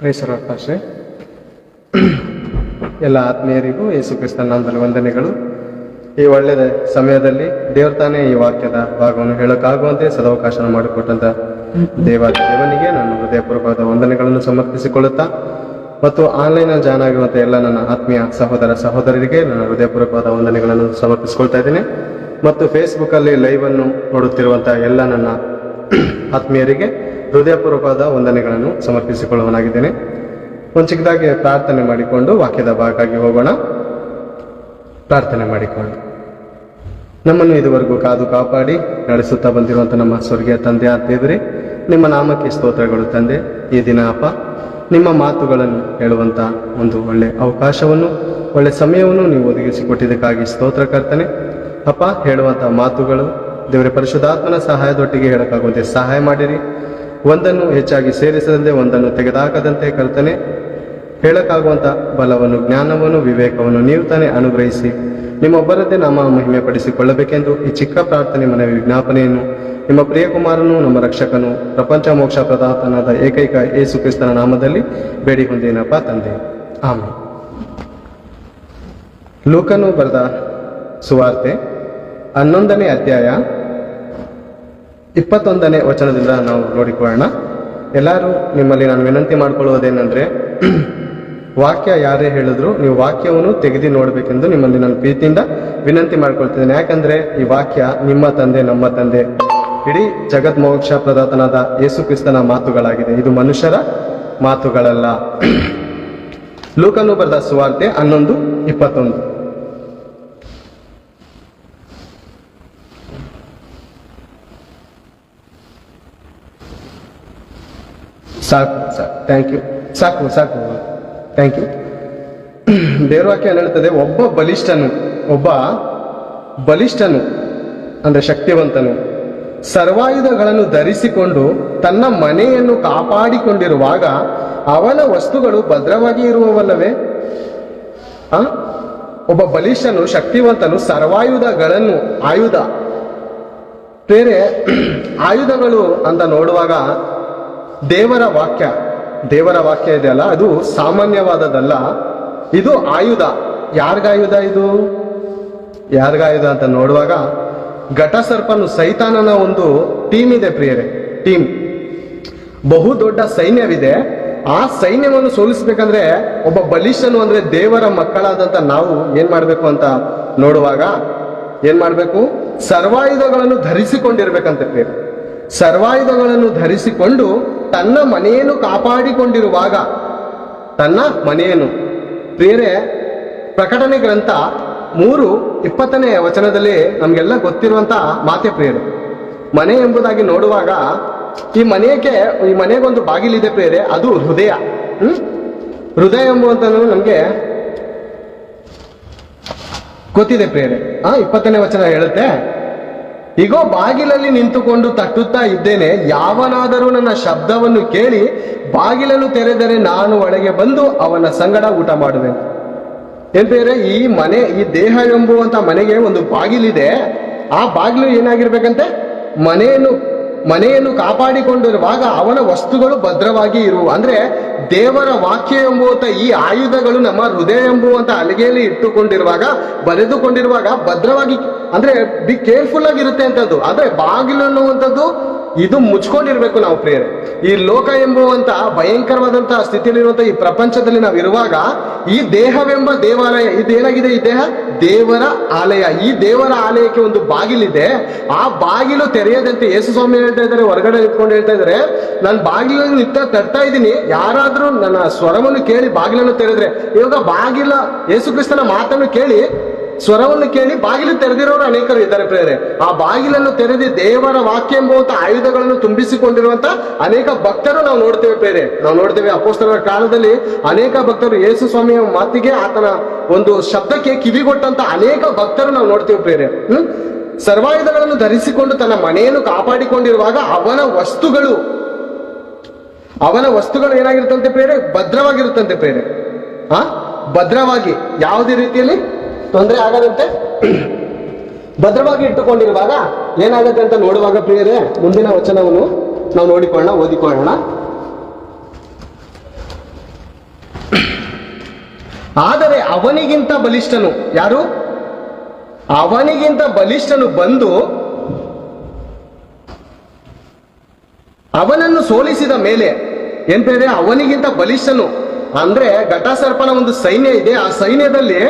ಪ್ರೈಸರ ಪಾಸ್ಟ್ರೆ, ಎಲ್ಲ ಆತ್ಮೀಯರಿಗೂ ಯೇಸು ಕ್ರಿಸ್ತನ ನಾಮದಲ್ಲಿ ವಂದನೆಗಳು. ಈ ಒಳ್ಳೆಯ ಸಮಯದಲ್ಲಿ ದೇವ್ರ ತಾನೇ ಈ ವಾಕ್ಯದ ಭಾಗವನ್ನು ಹೇಳೋಕ್ಕಾಗುವಂತೆ ಸದಾವಕಾಶ ಮಾಡಿಕೊಟ್ಟಂತ ದೇವನಿಗೆ ನಾನು ಹೃದಯಪೂರ್ವಕವಾದ ವಂದನೆಗಳನ್ನು ಸಮರ್ಪಿಸಿಕೊಳ್ಳುತ್ತಾ ಮತ್ತು ಆನ್ಲೈನ್ ಜಾಯ್ನ್ ಆಗಿರುವಂಥ ಎಲ್ಲ ನನ್ನ ಆತ್ಮೀಯ ಸಹೋದರ ಸಹೋದರರಿಗೆ ನನ್ನ ಹೃದಯಪೂರ್ವಕವಾದ ವಂದನೆಗಳನ್ನು ಸಮರ್ಪಿಸಿಕೊಳ್ತಾ ಇದ್ದೀನಿ. ಮತ್ತು ಫೇಸ್ಬುಕ್ಕಲ್ಲಿ ಲೈವನ್ನು ನೋಡುತ್ತಿರುವಂಥ ಎಲ್ಲ ನನ್ನ ಆತ್ಮೀಯರಿಗೆ ಹೃದಯಪೂರ್ವಕವಾದ ವಂದನೆಗಳನ್ನು ಸಮರ್ಪಿಸಿಕೊಳ್ಳುವನಾಗಿದ್ದೇನೆ. ಒಂದು ಚಿಕ್ಕದಾಗಿ ಪ್ರಾರ್ಥನೆ ಮಾಡಿಕೊಂಡು ವಾಕ್ಯದ ಭಾಗವಾಗಿ ಹೋಗೋಣ. ಪ್ರಾರ್ಥನೆ ಮಾಡಿಕೊಂಡು, ನಮ್ಮನ್ನು ಇದುವರೆಗೂ ಕಾದು ಕಾಪಾಡಿ ನಡೆಸುತ್ತಾ ಬಂದಿರುವಂಥ ನಮ್ಮ ಸ್ವರ್ಗೀಯ ತಂದೆ ದೇವರೇ, ನಿಮ್ಮ ನಾಮಕ್ಕೆ ಸ್ತೋತ್ರಗಳು ತಂದೆ. ಈ ದಿನ ಅಪ್ಪ ನಿಮ್ಮ ಮಾತುಗಳನ್ನು ಹೇಳುವಂಥ ಒಂದು ಒಳ್ಳೆ ಅವಕಾಶವನ್ನು, ಒಳ್ಳೆ ಸಮಯವನ್ನು ನೀವು ಒದಗಿಸಿಕೊಟ್ಟಿದ್ದಕ್ಕಾಗಿ ಸ್ತೋತ್ರ ಕರ್ತನೆ. ಅಪ್ಪ, ಹೇಳುವಂಥ ಮಾತುಗಳು ದೇವರ ಪರಿಶುದ್ಧಾತ್ಮನ ಸಹಾಯದೊಟ್ಟಿಗೆ ಹೇಳೋಕ್ಕಾಗುವಂತೆ ಸಹಾಯ ಮಾಡಿರಿ. ಒಂದನ್ನು ಹೆಚ್ಚಾಗಿ ಸೇರಿಸದಂತೆ ಒಂದನ್ನು ತೆಗೆದುಹಾಕದಂತೆ ಕರ್ತನೆ, ಹೇಳಕ್ಕಾಗುವಂಥ ಬಲವನ್ನು, ಜ್ಞಾನವನ್ನು, ವಿವೇಕವನ್ನು ನೀವು ತಾನೇ ಅನುಗ್ರಹಿಸಿ ನಿಮ್ಮೊಬ್ಬರದ್ದೇ ನಾಮ ಮಹಿಮೆ ಪಡಿಸಿಕೊಳ್ಳಬೇಕೆಂದು ಈ ಚಿಕ್ಕ ಪ್ರಾರ್ಥನೆ ಮನವಿ ವಿಜ್ಞಾಪನೆಯನ್ನು ನಿಮ್ಮ ಪ್ರಿಯಕುಮಾರನು, ನಮ್ಮ ರಕ್ಷಕನು, ಪ್ರಪಂಚ ಮೋಕ್ಷ ಪ್ರದಾತನಾದ ಏಕೈಕ ಯೇಸು ಕ್ರಿಸ್ತನ ನಾಮದಲ್ಲಿ ಬೇಡಿ ಹೊಂದೇನಪ್ಪ ತಂದೆ, ಆಮೇಲೆ. ಲೂಕನು ಬರೆದ ಸುವಾರ್ತೆ 11ನೇ ಅಧ್ಯಾಯ 21ನೇ ವಚನದಿಂದ ನಾವು ನೋಡಿಕೊಳ್ಳೋಣ. ಎಲ್ಲರೂ ನಿಮ್ಮಲ್ಲಿ ನಾನು ವಿನಂತಿ ಮಾಡಿಕೊಳ್ಳುವುದೇನೆಂದರೆ, ವಾಕ್ಯ ಯಾರೇ ಹೇಳಿದ್ರು ನೀವು ವಾಕ್ಯವನ್ನು ತೆಗೆದು ನೋಡಬೇಕೆಂದು ನಿಮ್ಮಲ್ಲಿ ನಾನು ಪ್ರೀತಿಯಿಂದ ವಿನಂತಿ ಮಾಡ್ಕೊಳ್ತಿದ್ದೇನೆ. ಯಾಕಂದ್ರೆ ಈ ವಾಕ್ಯ ನಿಮ್ಮ ತಂದೆ, ನಮ್ಮ ತಂದೆ, ಇಡೀ ಜಗತ್ ಮೋಕ್ಷ ಪ್ರದಾತನಾದ ಯೇಸು ಕ್ರಿಸ್ತನ ಮಾತುಗಳಾಗಿದೆ. ಇದು ಮನುಷ್ಯರ ಮಾತುಗಳಲ್ಲ. ಲೂಕನು ಬರೆದ ಸುವಾರ್ತೆ 11:21. ಸಾಕು ಥ್ಯಾಂಕ್ ಯು, ಸಾಕು ಥ್ಯಾಂಕ್ ಯು. ದೇವರ ವಾಕ್ಯ ಹೇಳ್ತದೆ, ಒಬ್ಬ ಬಲಿಷ್ಠನು ಅಂದ್ರೆ ಶಕ್ತಿವಂತನು ಸರ್ವಾಯುಧಗಳನ್ನು ಧರಿಸಿಕೊಂಡು ತನ್ನ ಮನೆಯನ್ನು ಕಾಪಾಡಿಕೊಂಡಿರುವಾಗ ಅವನ ವಸ್ತುಗಳು ಭದ್ರವಾಗಿ ಇರುವವಲ್ಲವೇ? ಒಬ್ಬ ಬಲಿಷ್ಠನು, ಶಕ್ತಿವಂತನು ಸರ್ವಾಯುಧಗಳನ್ನು, ಬೇರೆ ಆಯುಧಗಳು ಅಂತ ನೋಡುವಾಗ ದೇವರ ವಾಕ್ಯ ಇದೆಯಲ್ಲ, ಅದು ಸಾಮಾನ್ಯವಾದದಲ್ಲ. ಇದು ಆಯುಧ. ಯಾರಿಗಾಯುಧ ಅಂತ ನೋಡುವಾಗ ಘಟಸರ್ಪನು, ಸೈತಾನನ ಒಂದು ಟೀಮ್ ಇದೆ ಪ್ರಿಯರೇ. ಬಹು ದೊಡ್ಡ ಸೈನ್ಯವಿದೆ. ಆ ಸೈನ್ಯವನ್ನು ಸೋಲಿಸ್ಬೇಕಂದ್ರೆ ಒಬ್ಬ ಬಲಿಷ್ಠನು ಅಂದ್ರೆ ದೇವರ ಮಕ್ಕಳಾದಂತ ನಾವು ಏನ್ ಮಾಡ್ಬೇಕು ಅಂತ ನೋಡುವಾಗ ಸರ್ವಾಯುಧಗಳನ್ನು ಧರಿಸಿಕೊಂಡಿರ್ಬೇಕಂತೆ ಪ್ರಿಯರೇ. ಸರ್ವಾಯುಧಗಳನ್ನು ಧರಿಸಿಕೊಂಡು ತನ್ನ ಮನೆಯನ್ನು ಕಾಪಾಡಿಕೊಂಡಿರುವಾಗ, ಪ್ರಿಯರೇ, ಪ್ರಕಟಣೆ ಗ್ರಂಥ 3:20ನೇ ವಚನದಲ್ಲಿ ನಮ್ಗೆಲ್ಲ ಗೊತ್ತಿರುವಂತ ಮಾತೆ ಪ್ರಿಯರೇ. ಮನೆ ಎಂಬುದಾಗಿ ನೋಡುವಾಗ ಈ ಮನೆಗೊಂದು ಬಾಗಿಲಿದೆ ಪ್ರಿಯರೇ, ಅದು ಹೃದಯ. ಹೃದಯ ಎಂಬುವಂತ ನಮ್ಗೆ ಗೊತ್ತಿದೆ ಪ್ರಿಯರೇ. 20ನೇ ವಚನ ಹೇಳುತ್ತೆ, ಈಗೋ ಬಾಗಿಲಲ್ಲಿ ನಿಂತುಕೊಂಡು ತಟ್ಟುತ್ತಾ ಇದ್ದೇನೆ, ಯಾವನಾದರೂ ನನ್ನ ಶಬ್ದವನ್ನು ಕೇಳಿ ಬಾಗಿಲನ್ನು ತೆರೆದರೆ ನಾನು ಒಳಗೆ ಬಂದು ಅವನ ಸಂಗಡ ಊಟ ಮಾಡುವೆ. ಏನ್ ಬೇರೆ, ಈ ದೇಹ ಎಂಬುವಂತ ಮನೆಗೆ ಒಂದು ಬಾಗಿಲಿದೆ. ಆ ಬಾಗಿಲು ಏನಾಗಿರ್ಬೇಕಂತೆ, ಮನೆಯನ್ನು ಕಾಪಾಡಿಕೊಂಡಿರುವಾಗ ಅವನ ವಸ್ತುಗಳು ಭದ್ರವಾಗಿ ಅಂದ್ರೆ ದೇವರ ವಾಕ್ಯ ಎಂಬುವಂತ ಈ ಆಯುಧಗಳು ನಮ್ಮ ಹೃದಯ ಎಂಬುವಂತ ಅಲಿಗೆಯಲ್ಲಿ ಇಟ್ಟುಕೊಂಡಿರುವಾಗ, ಬರೆದುಕೊಂಡಿರುವಾಗ ಭದ್ರವಾಗಿ, ಅಂದ್ರೆ ಬಿ ಕೇರ್ಫುಲ್ ಆಗಿರುತ್ತೆ ಅಂತದ್ದು. ಅಂದ್ರೆ ಬಾಗಿಲು ಅನ್ನುವಂಥದ್ದು ಇದು ಮುಚ್ಕೊಂಡಿರ್ಬೇಕು ನಾವು ಪ್ರಿಯರೇ. ಈ ಲೋಕ ಎಂಬುವಂತ ಭಯಂಕರವಾದಂತಹ ಸ್ಥಿತಿಯಲ್ಲಿರುವಂತಹ ಈ ಪ್ರಪಂಚದಲ್ಲಿ ನಾವು ಇರುವಾಗ ಈ ದೇಹವೆಂಬ ದೇವಾಲಯ, ಇದೇನಾಗಿದೆ, ಈ ದೇಹ ದೇವರ ಆಲಯ. ಈ ದೇವರ ಆಲಯಕ್ಕೆ ಒಂದು ಬಾಗಿಲಿದೆ. ಆ ಬಾಗಿಲು ತೆರೆಯದಂತೆ ಯೇಸು ಸ್ವಾಮಿ ಹೇಳ್ತಾ ಇದ್ದಾರೆ, ಹೊರಗಡೆ ನಿಂತ್ಕೊಂಡು ಹೇಳ್ತಾ ಇದ್ದಾರೆ, ನಾನು ಬಾಗಿಲನ್ನು ತಟ್ತಾ ಇದ್ದೀನಿ, ಯಾರಾದ್ರೂ ನನ್ನ ಸ್ವರವನ್ನು ಕೇಳಿ ಬಾಗಿಲನ್ನು ತೆರೆದ್ರೆ. ಇವಾಗ ಯೇಸು ಕ್ರಿಸ್ತನ ಮಾತನ್ನು ಕೇಳಿ, ಸ್ವರವನ್ನು ಕೇಳಿ ಬಾಗಿಲು ತೆರೆದಿರೋರು ಅನೇಕರು ಇದ್ದಾರೆ ಪ್ರಿಯರೇ. ಆ ಬಾಗಿಲನ್ನು ತೆರೆದಿ ದೇವರ ವಾಕ್ಯ ಎಂಬುವಂತ ಆಯುಧಗಳನ್ನು ತುಂಬಿಸಿಕೊಂಡಿರುವಂತ ಅನೇಕ ಭಕ್ತರು ನಾವು ನೋಡ್ತೇವೆ ಪ್ರಿಯರೇ. ನಾವು ನೋಡ್ತೇವೆ ಅಪೊಸ್ತಲರ ಕಾಲದಲ್ಲಿ ಅನೇಕ ಭಕ್ತರು ಯೇಸು ಸ್ವಾಮಿಯ ಮಾತಿಗೆ, ಆತನ ಒಂದು ಶಬ್ದಕ್ಕೆ ಕಿವಿಗೊಟ್ಟಂತ ಅನೇಕ ಭಕ್ತರು ನಾವು ನೋಡ್ತೇವೆ ಪ್ರಿಯರೇ. ಸರ್ವಾಯುಧಗಳನ್ನು ಧರಿಸಿಕೊಂಡು ತನ್ನ ಮನೆಯನ್ನು ಕಾಪಾಡಿಕೊಂಡಿರುವಾಗ ಅವನ ವಸ್ತುಗಳು ಏನಾಗಿರುತ್ತಂತೆ ಪ್ರಿಯರೇ, ಭದ್ರವಾಗಿರುತ್ತಂತೆ ಪ್ರಿಯರೇ. ಭದ್ರವಾಗಿ, ಯಾವುದೇ ರೀತಿಯಲ್ಲಿ ತೊಂದರೆ ಆಗದಂತೆ ಭದ್ರವಾಗಿ ಇಟ್ಟುಕೊಂಡಿರುವಾಗ ಏನಾಗುತ್ತೆ ಅಂತ ನೋಡುವಾಗ ಪ್ರಿಯರೇ, ಮುಂದಿನ ವಚನವನ್ನು ನಾವು ಓದಿಕೊಳ್ಳೋಣ. ಆದರೆ ಅವನಿಗಿಂತ ಬಲಿಷ್ಠನು, ಯಾರು? ಅವನಿಗಿಂತ ಬಲಿಷ್ಠನು ಬಂದು ಅವನನ್ನು ಸೋಲಿಸಿದ ಮೇಲೆ, ಏನ್ ಬೇರೆ? ಅವನಿಗಿಂತ ಬಲಿಷ್ಠನು ಅಂದ್ರೆ ಘಟಸರ್ಪನ ಒಂದು ಸೈನ್ಯ ಇದೆ. ಆ ಸೈನ್ಯದಲ್ಲಿ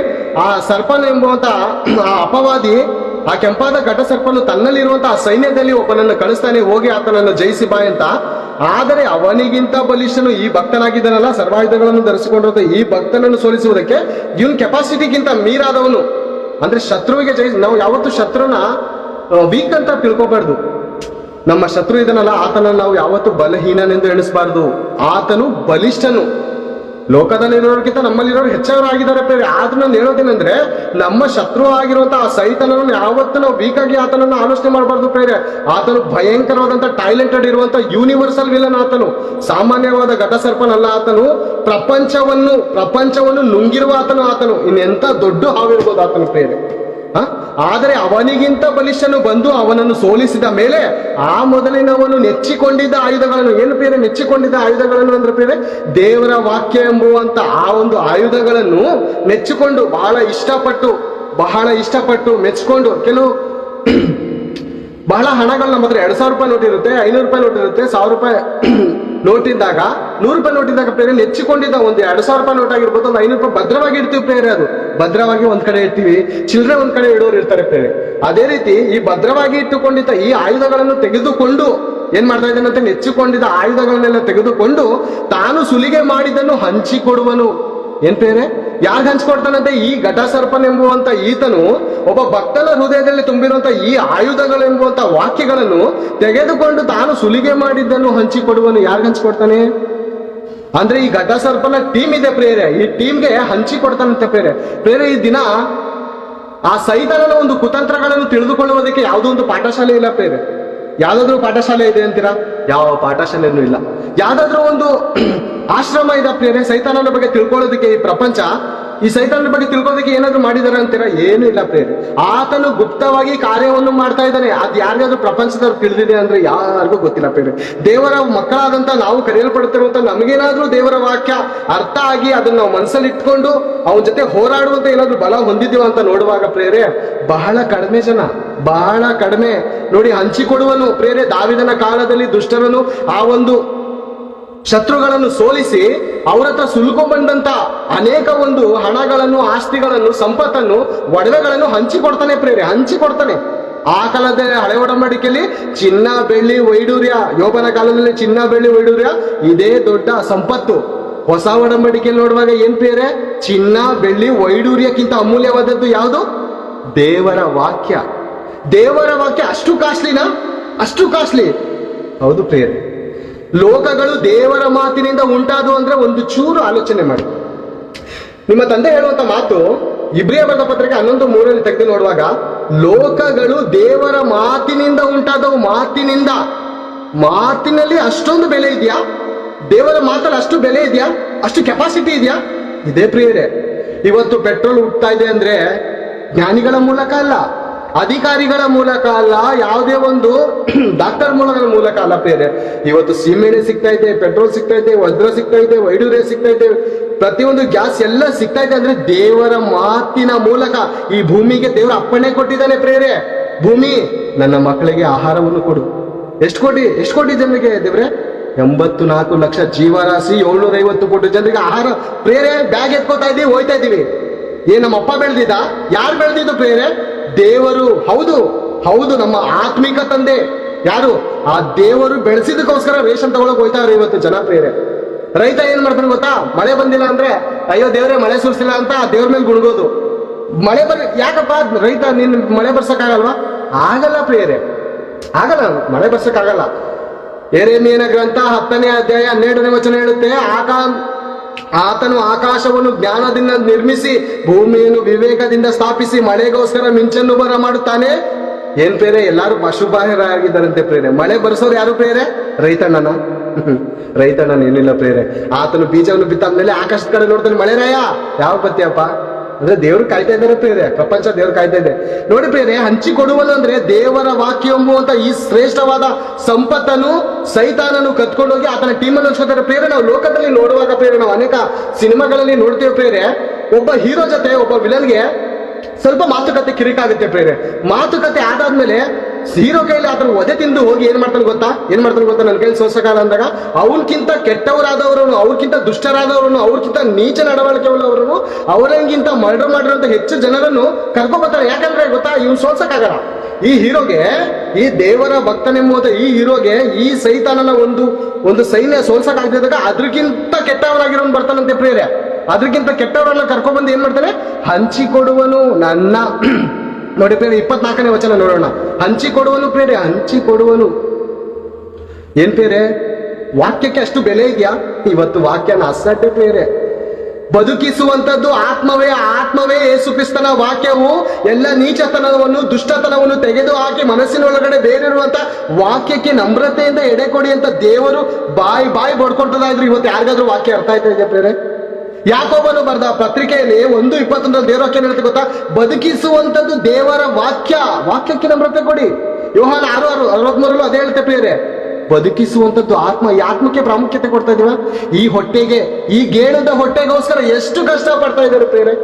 ಆ ಸರ್ಪನ ಎಂಬುವಂತ ಆ ಅಪವಾದಿ, ಆ ಕೆಂಪಾದ ಘಟಸರ್ಪನು ತನ್ನಲ್ಲಿರುವಂತಹ ಆ ಸೈನ್ಯದಲ್ಲಿ ಒಬ್ಬನನ್ನು ಕಳಿಸ್ತಾನೆ, ಹೋಗಿ ಆತನನ್ನು ಜಯಿಸಿ ಬಾ ಅಂತ. ಆದರೆ ಅವನಿಗಿಂತ ಬಲಿಷ್ಠನು ಈ ಭಕ್ತನಾಗಿದ್ದಾನಲ್ಲ, ಸರ್ವಾಯುಧಗಳನ್ನು ಧರಿಸಿಕೊಂಡಿರುವ ಈ ಭಕ್ತನನ್ನು ಸೋಲಿಸುವುದಕ್ಕೆ ಇವನ್ ಕೆಪಾಸಿಟಿಗಿಂತ ಮೀರಾದವನು. ಅಂದ್ರೆ ಶತ್ರುವಿಗೆ ನಾವು ಯಾವತ್ತು ಶತ್ರುನ ವೀಕ್ ಅಂತ ತಿಳ್ಕೊಬಾರ್ದು. ನಮ್ಮ ಶತ್ರು ಇದನ್ನಲ್ಲ, ಆತನ ನಾವು ಯಾವತ್ತು ಬಲಹೀನನೆಂದು ಎಣಿಸಬಾರ್ದು. ಆತನು ಬಲಿಷ್ಠನು. ಲೋಕದಲ್ಲಿರೋರ್ಗಿಂತ ನಮ್ಮಲ್ಲಿರೋರು ಹೆಚ್ಚವರಾಗಿದ್ದಾರೆ ಬೇರೆ. ಆದ್ರೂ ನಾನು ಹೇಳೋದೇನೆಂದ್ರೆ, ನಮ್ಮ ಶತ್ರು ಆಗಿರುವಂತಹ ಆ ಸೈತನನ್ನು ಯಾವತ್ತು ನಾವು ವೀಕ್ ಆಗಿ ಆತನನ್ನು ಆಲೋಚನೆ ಮಾಡಬಾರ್ದು ಬೇರೆ. ಆತನು ಭಯಂಕರವಾದಂತ ಟ್ಯಾಲೆಂಟೆಡ್ ಇರುವಂತ ಯೂನಿವರ್ಸಲ್ ವಿಲನ್. ಆತನು ಸಾಮಾನ್ಯವಾದ ಘಟಸರ್ಪನಲ್ಲ. ಆತನು ಪ್ರಪಂಚವನ್ನು ನುಂಗಿರುವ ಆತನು ಇನ್ನೆಂತ ದೊಡ್ಡ ಹಾವಿರ್ಬೋದು ಆತನ ಬೇರೆ. ಆದರೆ ಅವನಿಗಿಂತ ಬಲಿಷ್ಠನು ಬಂದು ಅವನನ್ನು ಸೋಲಿಸಿದ ಮೇಲೆ ಆ ಮೊದಲಿನವನು ನೆಚ್ಚಿಕೊಂಡಿದ್ದ ಆಯುಧಗಳನ್ನು, ಏನು ಬೇರೆ ನೆಚ್ಚಿಕೊಂಡಿದ್ದ ಆಯುಧಗಳನ್ನು ಅಂದ್ರೆ ಬೇರೆ ದೇವರ ವಾಕ್ಯ ಎಂಬುವಂತ ಆ ಒಂದು ಆಯುಧಗಳನ್ನು ನೆಚ್ಚಿಕೊಂಡು ಬಹಳ ಇಷ್ಟಪಟ್ಟು ಮೆಚ್ಚಿಕೊಂಡು, ಕೆಲವು ಬಹಳ ಹಣಗಳು ನಮ್ಮ ಹತ್ರ 2,000 ರೂಪಾಯಿ ನೋಟ್ ಇರುತ್ತೆ, 500 ರೂಪಾಯಿ ನೋಟ್ ಇರುತ್ತೆ, 1,000 ರೂಪಾಯಿ ನೋಟಿದ್ದಾಗ, 100 ರೂಪಾಯಿ ನೋಟಿದ್ದಾಗ ಬೇರೆ ನೆಚ್ಚಿಕೊಂಡಿದ್ದ ಒಂದು 2,000 ರೂಪಾಯಿ ನೋಟ್ ಆಗಿರ್ಬೋದು, ಒಂದು 500 ರೂಪಾಯಿ ಭದ್ರವಾಗಿ ಇಡ್ತೀವಿ ಬೇರೆ. ಅದು ಭದ್ರವಾಗಿ ಒಂದ್ ಕಡೆ ಇಡ್ತೀವಿ, ಚಿಲ್ಲರೆ ಒಂದ್ ಕಡೆ ಇಡೋರು ಇರ್ತಾರೆ ಬೇರೆ. ಅದೇ ರೀತಿ ಈ ಭದ್ರವಾಗಿ ಇಟ್ಟುಕೊಂಡಿದ್ದ ಈ ಆಯುಧಗಳನ್ನು ತೆಗೆದುಕೊಂಡು ಏನ್ ಮಾಡ್ತಾ ಇದ್ದಾನಂತೆ, ನೆಚ್ಚಿಕೊಂಡಿದ್ದ ಆಯುಧಗಳನ್ನೆಲ್ಲ ತೆಗೆದುಕೊಂಡು ತಾನು ಸುಲಿಗೆ ಮಾಡಿದ್ದನ್ನು ಹಂಚಿಕೊಡುವನು. ಏನ್ ಬೇರೆ? ಯಾರು ಹಂಚ್ಕೊಡ್ತಾನಂತೆ? ಈ ಘಟಸರ್ಪನೆಂಬುವಂತ ಈತನು ಒಬ್ಬ ಭಕ್ತನ ಹೃದಯದಲ್ಲಿ ತುಂಬಿರುವಂತ ಈ ಆಯುಧಗಳೆಂಬುವಂತ ವಾಕ್ಯಗಳನ್ನು ತೆಗೆದುಕೊಂಡು ತಾನು ಸುಲಿಗೆ ಮಾಡಿದ್ದನ್ನು ಹಂಚಿಕೊಡುವನು. ಯಾರು ಹಂಚಿಕೊಡ್ತಾನೆ ಅಂದ್ರೆ ಈ ಘಟಸರ್ಪನ ಟೀಮ್ ಇದೆ ಪ್ರೇರೆ, ಈ ಟೀಮ್ಗೆ ಹಂಚಿಕೊಡ್ತಾನಂತೆ ಪ್ರೇರೆ. ಈ ದಿನ ಆ ಸೈತಾನನ ಒಂದು ಕುತಂತ್ರಗಳನ್ನು ತಿಳಿದುಕೊಳ್ಳುವುದಕ್ಕೆ ಯಾವುದೋ ಒಂದು ಪಾಠಶಾಲೆ ಇಲ್ಲ ಪ್ರೇರೆ. ಯಾವ್ದಾದ್ರು ಪಾಠಶಾಲೆ ಇದೆ ಅಂತೀರಾ? ಯಾವ ಪಾಠಶಾಲೆನೂ ಇಲ್ಲ. ಯಾವ್ದಾದ್ರು ಒಂದು ಆಶ್ರಮ ಇದೆ ಪ್ರೇರೆ ಸೈತಾನನ ಬಗ್ಗೆ ತಿಳ್ಕೊಳ್ಳೋದಕ್ಕೆ? ಈ ಪ್ರಪಂಚ ಈ ಸೈತಾನನ ಬಗ್ಗೆ ತಿಳ್ಕೊಳ್ಳೋದಕ್ಕೆ ಏನಾದ್ರು ಮಾಡಿದಾರೆ ಅಂತೀರಾ? ಏನು ಇಲ್ಲ ಪ್ರೇರೆ. ಆತನು ಗುಪ್ತವಾಗಿ ಕಾರ್ಯವನ್ನು ಮಾಡ್ತಾ ಇದ್ದಾನೆ. ಅದ್ ಯಾರಿಗಾದ್ರೂ ಪ್ರಪಂಚದವ್ರು ತಿಳಿದಿದೆ ಅಂದ್ರೆ ಯಾರಿಗೂ ಗೊತ್ತಿಲ್ಲ ಪ್ರೇರೆ. ದೇವರ ಮಕ್ಕಳಾದಂತ ನಾವು ಕರೆಯಲ್ಪಡುತ್ತಿರುವಂತ ನಮಗೇನಾದ್ರೂ ದೇವರ ವಾಕ್ಯ ಅರ್ಥ ಆಗಿ ಅದನ್ನ ನಾವು ಮನಸ್ಸಲ್ಲಿ ಇಟ್ಕೊಂಡು ಅವನ ಜೊತೆ ಹೋರಾಡುವಂತ ಏನಾದ್ರು ಬಲ ಹೊಂದಿದೀವ ಅಂತ ನೋಡುವಾಗ ಪ್ರೇರೆ ಬಹಳ ಕಡಿಮೆ ಜನ, ಬಹಳ ಕಡಿಮೆ. ನೋಡಿ, ಹಂಚಿಕೊಡುವನು ಪ್ರೇರೆ. ದಾವಿದನ ಕಾಲದಲ್ಲಿ ದುಷ್ಟರನ್ನು ಆ ಒಂದು ಶತ್ರುಗಳನ್ನು ಸೋಲಿಸಿ ಅವ್ರ ಹತ್ರ ಸುಲ್ಕೊಂಡ್ಬಂದಂತ ಅನೇಕ ಒಂದು ಹಣಗಳನ್ನು, ಆಸ್ತಿಗಳನ್ನು, ಸಂಪತ್ತನ್ನು, ಒಡವೆಗಳನ್ನು ಹಂಚಿಕೊಡ್ತಾನೆ ಪ್ರೇರೆ, ಹಂಚಿಕೊಡ್ತಾನೆ. ಆ ಕಾಲದ ಹಳೆ ಒಡಂಬಡಿಕೆಯಲ್ಲಿ ಚಿನ್ನ, ಬೆಳ್ಳಿ, ವೈಡೂರ್ಯ, ಯೋಬನ ಕಾಲದಲ್ಲಿ ಚಿನ್ನ, ಬೆಳ್ಳಿ, ವೈಡೂರ್ಯ ಇದೇ ದೊಡ್ಡ ಸಂಪತ್ತು. ಹೊಸ ಒಡಂಬಡಿಕೆಯಲ್ಲಿ ನೋಡುವಾಗ ಏನ್ ಪ್ರೇರೆ? ಚಿನ್ನ, ಬೆಳ್ಳಿ, ವೈಡೂರ್ಯಕ್ಕಿಂತ ಅಮೂಲ್ಯವಾದದ್ದು ಯಾವುದು? ದೇವರ ವಾಕ್ಯ. ದೇವರ ವಾಕ್ಯ ಅಷ್ಟು ಕಾಸ್ಟ್ಲಿನಾ? ಅಷ್ಟು ಕಾಸ್ಟ್ಲಿ. ಹೌದು ಪ್ರೇರೆ. ಲೋಕಗಳು ದೇವರ ಮಾತಿನಿಂದ ಉಂಟಾದವು ಅಂದ್ರೆ ಒಂದು ಚೂರು ಆಲೋಚನೆ ಮಾಡಿ. ನಿಮ್ಮ ತಂದೆ ಹೇಳುವಂತ ಮಾತು ಇಬ್ರಿಯ ಬರೆದ ಪತ್ರಿಕೆ 11:3 ತೆಗೆದು ನೋಡುವಾಗ, ಲೋಕಗಳು ದೇವರ ಮಾತಿನಿಂದ ಉಂಟಾದವು. ಮಾತಿನಲ್ಲಿ ಅಷ್ಟೊಂದು ಬೆಲೆ ಇದೆಯಾ? ದೇವರ ಮಾತಲ್ಲಿ ಅಷ್ಟು ಬೆಲೆ ಇದೆಯಾ? ಅಷ್ಟು ಕೆಪಾಸಿಟಿ ಇದೆಯಾ? ಇದೇ ಪ್ರಿಯರೇ, ಇವತ್ತು ಪೆಟ್ರೋಲ್ ಹುಟ್ತಾ ಇದೆ ಅಂದ್ರೆ ಜ್ಞಾನಿಗಳ ಮೂಲಕ ಅಲ್ಲ, ಅಧಿಕಾರಿಗಳ ಮೂಲಕ ಅಲ್ಲ, ಯಾವುದೇ ಒಂದು ಡಾಕ್ಟರ್ ಮೂಲಕ ಅಲ್ಲ ಪ್ರಿಯರೇ. ಇವತ್ತು ಸೀಮೆಣ್ಣೆ ಸಿಗ್ತಾ ಇದೆ, ಪೆಟ್ರೋಲ್ ಸಿಗ್ತಾ ಇದೆ, ವಜ್ರ ಸಿಗ್ತಾ ಇದೆ, ವೈಡೂರ್ಯ ಸಿಗ್ತಾ ಇದೆ, ಪ್ರತಿಯೊಂದು ಗ್ಯಾಸ್ ಎಲ್ಲ ಸಿಗ್ತಾ ಇದೆ ಅಂದ್ರೆ ದೇವರ ಮಾತಿನ ಮೂಲಕ. ಈ ಭೂಮಿಗೆ ದೇವರ ಅಪ್ಪಣೆ ಕೊಟ್ಟಿದ್ದಾನೆ ಪ್ರಿಯರೇ. ಭೂಮಿ, ನನ್ನ ಮಕ್ಕಳಿಗೆ ಆಹಾರವನ್ನು ಕೊಡು. ಎಷ್ಟು ಕೋಟಿ ಜನರಿಗೆ ದೇವ್ರೆ? 84 ಲಕ್ಷ ಜೀವರಾಶಿ, 750 ಕೋಟಿ ಜನರಿಗೆ ಆಹಾರ ಪ್ರೇರೆ. ಬ್ಯಾಗ್ ಎತ್ಕೋತಾ ಇದೀವಿ, ಹೋಯ್ತಾ ಇದೀವಿ. ನಮ್ಮಪ್ಪ ಬೆಳೆದಿದ್ದ? ಯಾರು ಬೆಳೆದಿದ್ದು ಪ್ರೇರೆ? ದೇವರು. ಹೌದು, ನಮ್ಮ ಆತ್ಮಿಕ ತಂದೆ. ಯಾರು? ಆ ದೇವರು ಬೆಳೆಸಿದಕ್ಕೋಸ್ಕರ ರೇಷನ್ ತಗೊಳಕ್ ಹೋಯ್ತಾವ್ರೆ ಇವತ್ತು ಜನ ಪ್ರೇರೆ. ರೈತ ಏನ್ ಮಾಡ್ತಾನೆ ಗೊತ್ತಾ? ಮಳೆ ಬಂದಿಲ್ಲ ಅಂದ್ರೆ ಅಯ್ಯೋ ದೇವ್ರೆ ಮಳೆ ಸುರಿಸಿಲ್ಲ ಅಂತ ದೇವ್ರ ಮೇಲೆ ಗುಣಗೋದು. ಯಾಕಪ್ಪ ರೈತ ನೀನ್ ಮಳೆ ಬರ್ಸಕ್ಕಾಗಲ್ವಾ? ಆಗಲ್ಲ ಪ್ರಿಯರೇ, ಆಗಲ್ಲ, ಮಳೆ ಬರ್ಸಕ್ಕಾಗಲ್ಲ. ಯೆರೆಮೀಯನ ಗ್ರಂಥ 10ನೇ ಅಧ್ಯಾಯ 12ನೇ ವಚನ ಹೇಳುತ್ತೆ, ಆತನು ಆಕಾಶವನ್ನು ಜ್ಞಾನದಿಂದ ನಿರ್ಮಿಸಿ ಭೂಮಿಯನ್ನು ವಿವೇಕದಿಂದ ಸ್ಥಾಪಿಸಿ ಮಳೆಗೋಸ್ಕರ ಮಿಂಚನ್ನು ಬರ ಮಾಡುತ್ತಾನೆ. ಏನ್ ಪ್ರೇರೆ? ಎಲ್ಲಾರು ಪಶುಬಾಹಿರಾಗಿದ್ದಾರಂತೆ ಪ್ರೇರೆ. ಮಳೆ ಬರ್ಸೋರು ಯಾರು ಪ್ರೇರೆ? ರೈತಣ್ಣನ ಏನಿಲ್ಲ ಪ್ರೇರೆ. ಆತನು ಬೀಜವನ್ನು ಬಿತ್ತಾದ್ಮೇಲೆ ಆಕಾಶದ ಕಡೆ ನೋಡ್ತಾನೆ, ಮಳೆ ರಾಯ ಯಾವ ಬತ್ತಿಯಪ್ಪ? ಅಂದ್ರೆ ದೇವ್ರು ಕಾಯ್ತಾ ಇದ್ದಾರೆ ಪ್ರಿಯರೇ, ಪ್ರಪಂಚ ದೇವ್ರು ಕಾಯ್ತಾ ಇದೆ. ನೋಡಿ ಪ್ರಿಯರೇ, ಹಂಚಿಕೊಡುವನು ಅಂದ್ರೆ ದೇವರ ವಾಕ್ಯ ಎಂಬುವಂತ ಈ ಶ್ರೇಷ್ಠವಾದ ಸಂಪತ್ತನ್ನು ಸೈತಾನನು ಕತ್ಕೊಂಡೋಗಿ ಆತನ ಟೀಮನ್ನು ಹಂಚ್ಕೋತಾರೆ ಪ್ರಿಯರೇ. ನಾವು ಲೋಕದಲ್ಲಿ ನೋಡುವಾಗ ಪ್ರಿಯರೇ, ನಾವು ಅನೇಕ ಸಿನಿಮಾಗಳಲ್ಲಿ ನೋಡ್ತೇವೆ ಪ್ರಿಯರೇ, ಒಬ್ಬ ಹೀರೋ ಜೊತೆ ಒಬ್ಬ ವಿಲನ್ಗೆ ಸ್ವಲ್ಪ ಮಾತುಕತೆ ಕಿರಿಕಾಗುತ್ತೆ ಪ್ರಿಯರೇ. ಮಾತುಕತೆ ಆದಾದ್ಮೇಲೆ ಹೀರೋ ಕೈಲಿ ಆತರ ಒದೆ ತಿಂದು ಹೋಗಿ ಏನ್ ಮಾಡ್ತಾನೆ ಗೊತ್ತಾ ನನ್ನ ಕೈಲಿ ಸೋಸಕಾಲ ಅಂದಾಗ ಅವನ್ಕಿಂತ ಕೆಟ್ಟವರಾದವರನ್ನು, ಅವ್ರಕ್ಕಿಂತ ದುಷ್ಟರಾದವರನ್ನು, ಅವ್ರಕ್ಕಿಂತ ನೀಚ ನಡವಳಿಕೆ ಉಳ್ಳವರನ್ನು, ಅವರಂಗಿಂತ ಮರ್ಡರ್ ಮಾಡಿರುವಂತ ಹೆಚ್ಚು ಜನರನ್ನು ಕರ್ಕೊಂಡ್ಬರ್ತಾರೆ. ಯಾಕಂದ್ರೆ ಗೊತ್ತಾ, ಇವ್ನು ಸೋಲ್ಸಕ್ಕಾಗಲ್ಲ. ಈ ಹೀರೋಗೆ, ಈ ದೇವರ ಭಕ್ತನೆಂಬುವಂತ ಈ ಹೀರೋಗೆ ಈ ಸೈತಾನನ ಒಂದು ಸೈನ್ಯ ಸೋಲ್ಸಕ್ ಆಗದಿದ್ದಾಗ ಅದ್ರಕ್ಕಿಂತ ಕೆಟ್ಟವರಾಗಿರೋನು ಬರ್ತಾನಂತೆ ಪ್ರಿಯರೇ. ಅದ್ರಕ್ಕಿಂತ ಕೆಟ್ಟವರನ್ನ ಕರ್ಕೊಂಡ್ಬಂದು ಏನ್ ಮಾಡ್ತಾನೆ, ಹಂಚಿಕೊಡುವನು ನನ್ನ ನೋಡಿ ಪ್ರಿಯರೇ, 24ನೇ ವಚನ ನೋಡೋಣ. ಹಂಚಿಕೊಡುವನು ಪ್ರಿಯರೇ, ಹಂಚಿಕೊಡುವನು. ಏನ್ ಪ್ರಿಯರೇ, ವಾಕ್ಯಕ್ಕೆ ಅಷ್ಟು ಬೆಲೆ ಇದೆಯಾ? ಇವತ್ತು ವಾಕ್ಯನ ಅಸಡ್ಡೆ ಪ್ರಿಯರೇ. ಬದುಕಿಸುವಂತದ್ದು ಆತ್ಮವೇ ಯೇಸು ಕ್ರಿಸ್ತನ ವಾಕ್ಯವು ಎಲ್ಲ ನೀಚತನವನ್ನು, ದುಷ್ಟತನವನ್ನು ತೆಗೆದು ಹಾಕಿ ಮನಸ್ಸಿನೊಳಗಡೆ ಬೇರಿರುವಂತ ವಾಕ್ಯಕ್ಕೆ ನಮ್ರತೆಯಿಂದ ಎಡೆ ಕೊಡಿ ಅಂತ ದೇವರು ಬಾಯಿ ಬಡ್ಕೊಳ್ತದ ಇದ್ರು. ಇವತ್ತು ಯಾರಿಗಾದ್ರೂ ವಾಕ್ಯ ಅರ್ಥ ಆಯ್ತಾ ಇದೆ ಪ್ರಿಯರೇ? ಯಾಕೋಬನು ಬರೆದ ಪತ್ರಿಕೆಯಲ್ಲಿ 1:21 ದೇವರ ವಾಕ್ಯ ಹೇಳುತ್ತೆ ಗೊತ್ತಾ, ಬದುಕಿಸುವಂತದ್ದು ದೇವರ ವಾಕ್ಯಕ್ಕೆ ನಮ್ರತೆ ಕೊಡಿ. ಯೋಹಾನ 6:63 ಅದೇ ಹೇಳುತ್ತೆ ಪ್ರಿಯರೇ. ಬದುಕಿಸುವಂತದ್ದು ಈ ಆತ್ಮಕ್ಕೆ ಪ್ರಾಮುಖ್ಯತೆ ಕೊಡ್ತಾ ಇದೀವ. ಈ ಹೊಟ್ಟೆಗೆ, ಈ ಗೇಣದ ಹೊಟ್ಟೆಗೋಸ್ಕರ ಎಷ್ಟು ಕಷ್ಟ ಪಡ್ತಾ ಇದ್ದಾರೆ ಪ್ರಿಯರೇ.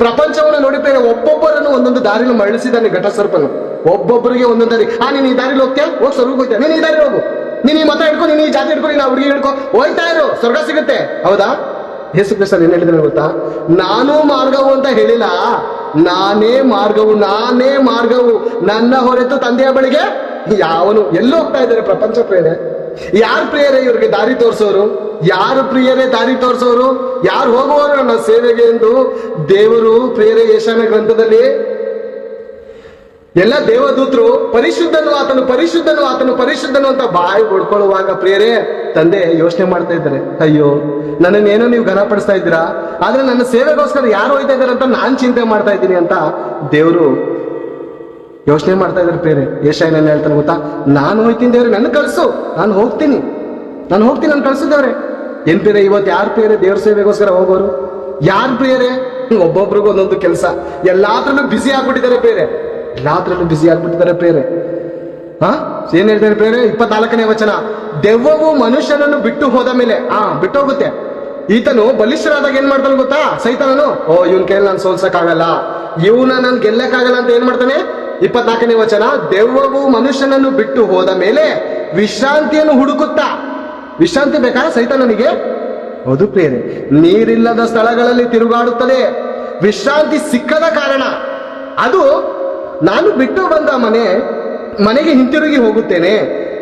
ಪ್ರಪಂಚವನ್ನು ನೋಡಿ ಪ್ರಿಯರೇ, ಒಬ್ಬೊಬ್ಬರನ್ನು ಒಂದೊಂದು ದಾರಿನ ಮರಳಿಸಿದ್ದಾನೆ ಘಟಸರ್ಪನು. ಒಬ್ಬೊಬ್ಬರಿಗೆ ಒಂದೊಂದು ದಾರಿ. ನೀನ್ ಈ ದಾರಿಲಿ ಹೋಗ್ತೀಯ, ಹೋಗಿ ಸ್ವರ್ಗಕ್ಕೆ ಹೋಗ್ತೀಯ. ನೀನ್ ಈ ದಾರಿ ಹೋಗು, ನೀನ್ ಈ ಮತ ಹಿಡ್ಕೊ, ನೀನ್ ಈ ಜಾತಿ ಹಿಡ್ಕೊ, ನೀನ್ ಆ ಹುಡುಗಿ ಹಿಡ್ಕೊ, ಹೋಯ್ತಾ ಇರು, ಸ್ವರ್ಗ ಸಿಗುತ್ತೆ. ಹೌದಾ? ಯೇಸು ಕ್ರಿಸ್ತರು ಏನ್ ಹೇಳಿದ್ರೆ ಗೊತ್ತಾ, ನಾನು ಮಾರ್ಗವು ಅಂತ ಹೇಳಿಲ್ಲ, ನಾನೇ ಮಾರ್ಗವು, ನನ್ನ ಹೊರತು ತಂದೆಯ ಬಳಿಗೆ ಯಾವನು. ಎಲ್ಲೂ ಹೋಗ್ತಾ ಇದ್ದಾರೆ ಪ್ರಪಂಚ ಪ್ರಿಯರೇ. ಯಾರು ಪ್ರಿಯರೇ ಇವ್ರಿಗೆ ದಾರಿ ತೋರಿಸೋರು? ಯಾರು ಪ್ರಿಯರೇ ದಾರಿ ತೋರಿಸೋರು? ಯಾರು ಹೋಗುವವರು ನನ್ನ ಸೇವೆಗೆ ಎಂದು ದೇವರು ಪ್ರಿಯರೇ ಯೆಶಾಯನ ಗ್ರಂಥದಲ್ಲಿ ಎಲ್ಲ ದೇವದೂತರು ಪರಿಶುದ್ಧನು ಅಂತ ಬಾಯಿ ಹೊಡ್ಕೊಳ್ಳುವಾಗ ಪ್ರಿಯರೇ, ತಂದೆ ಯೋಚನೆ ಮಾಡ್ತಾ ಇದ್ದಾರೆ, ಅಯ್ಯೋ ನನ್ನನ್ನೇನೋ ನೀವು ಘನಪಡಿಸ್ತಾ ಇದ್ದೀರಾ, ಆದ್ರೆ ನನ್ನ ಸೇವೆಗೋಸ್ಕರ ಯಾರು ಹೋಯ್ತಾ ಇದ್ದಾರೆ ಅಂತ ನಾನ್ ಚಿಂತೆ ಮಾಡ್ತಾ ಇದ್ದೀನಿ ಅಂತ ದೇವರು ಯೋಚನೆ ಮಾಡ್ತಾ ಇದ್ದಾರೆ ಪ್ರಿಯರೇ. ಯೆಶಾಯನ ಹೇಳ್ತಾನೆ ಗೊತ್ತಾ, ನಾನು ಹೋಯ್ತೀನಿ ದೇವ್ರೆ, ನನ್ನ ಕಳ್ಸು, ನಾನು ಹೋಗ್ತೀನಿ, ನಾನು ಕಳ್ಸಿದ್ದೇವ್ರೆ. ಏನ್ ಪ್ರಿಯರೇ, ಇವತ್ತು ಯಾರು ಪ್ರಿಯರೇ ದೇವ್ರ ಸೇವೆಗೋಸ್ಕರ ಹೋಗೋರು? ಯಾರು ಪ್ರಿಯರೇ? ಒಬ್ಬೊಬ್ರಿಗೂ ಒಂದೊಂದು ಕೆಲಸ, ಎಲ್ಲಾದ್ರಲ್ಲೂ ಬಿಸಿ ಆಗ್ಬಿಟ್ಟಿದ್ದಾರೆ ಪ್ರಿಯರೇ, ಪ್ರಿಯರೇ. ಏನ್ ಹೇಳ್ತಾರೆ ಪ್ರಿಯರೇ? 24ನೇ ವಚನ, ದೆವ್ವವು ಮನುಷ್ಯನನ್ನು ಬಿಟ್ಟು ಹೋದ ಮೇಲೆ ಬಿಟ್ಟೋಗುತ್ತೆ. ಈತನು ಬಲಿಷ್ಠರಾದಾಗ ಏನ್ ಮಾಡ್ತಾನೆ ಗೊತ್ತಾ, ಸೈತಾನನು, ಇವನ್ ಕೈಯಲ್ಲಿ ನಾನು ಸೋಲ್ಸಕ್ಕಾಗಲ್ಲ, ಇವನ ನಾನು ಗೆಲ್ಲಕ್ಕಾಗಲ್ಲ ಅಂತ ಏನ್ ಮಾಡ್ತಾನೆ? 24ನೇ ವಚನ, ದೆವ್ವವು ಮನುಷ್ಯನನ್ನು ಬಿಟ್ಟು ಹೋದ ಮೇಲೆ ವಿಶ್ರಾಂತಿಯನ್ನು ಹುಡುಕುತ್ತಾ. ವಿಶ್ರಾಂತಿ ಬೇಕಾ ಸೈತಾನನಿಗೆ? ಹೌದು ಪ್ರಿಯರೇ, ನೀರಿಲ್ಲದ ಸ್ಥಳಗಳಲ್ಲಿ ತಿರುಗಾಡುತ್ತದೆ. ವಿಶ್ರಾಂತಿ ಸಿಕ್ಕದ ಕಾರಣ ಅದು ನಾನು ಬಿಟ್ಟು ಬಂದ ಮನೆಗೆ ಹಿಂತಿರುಗಿ ಹೋಗುತ್ತೇನೆ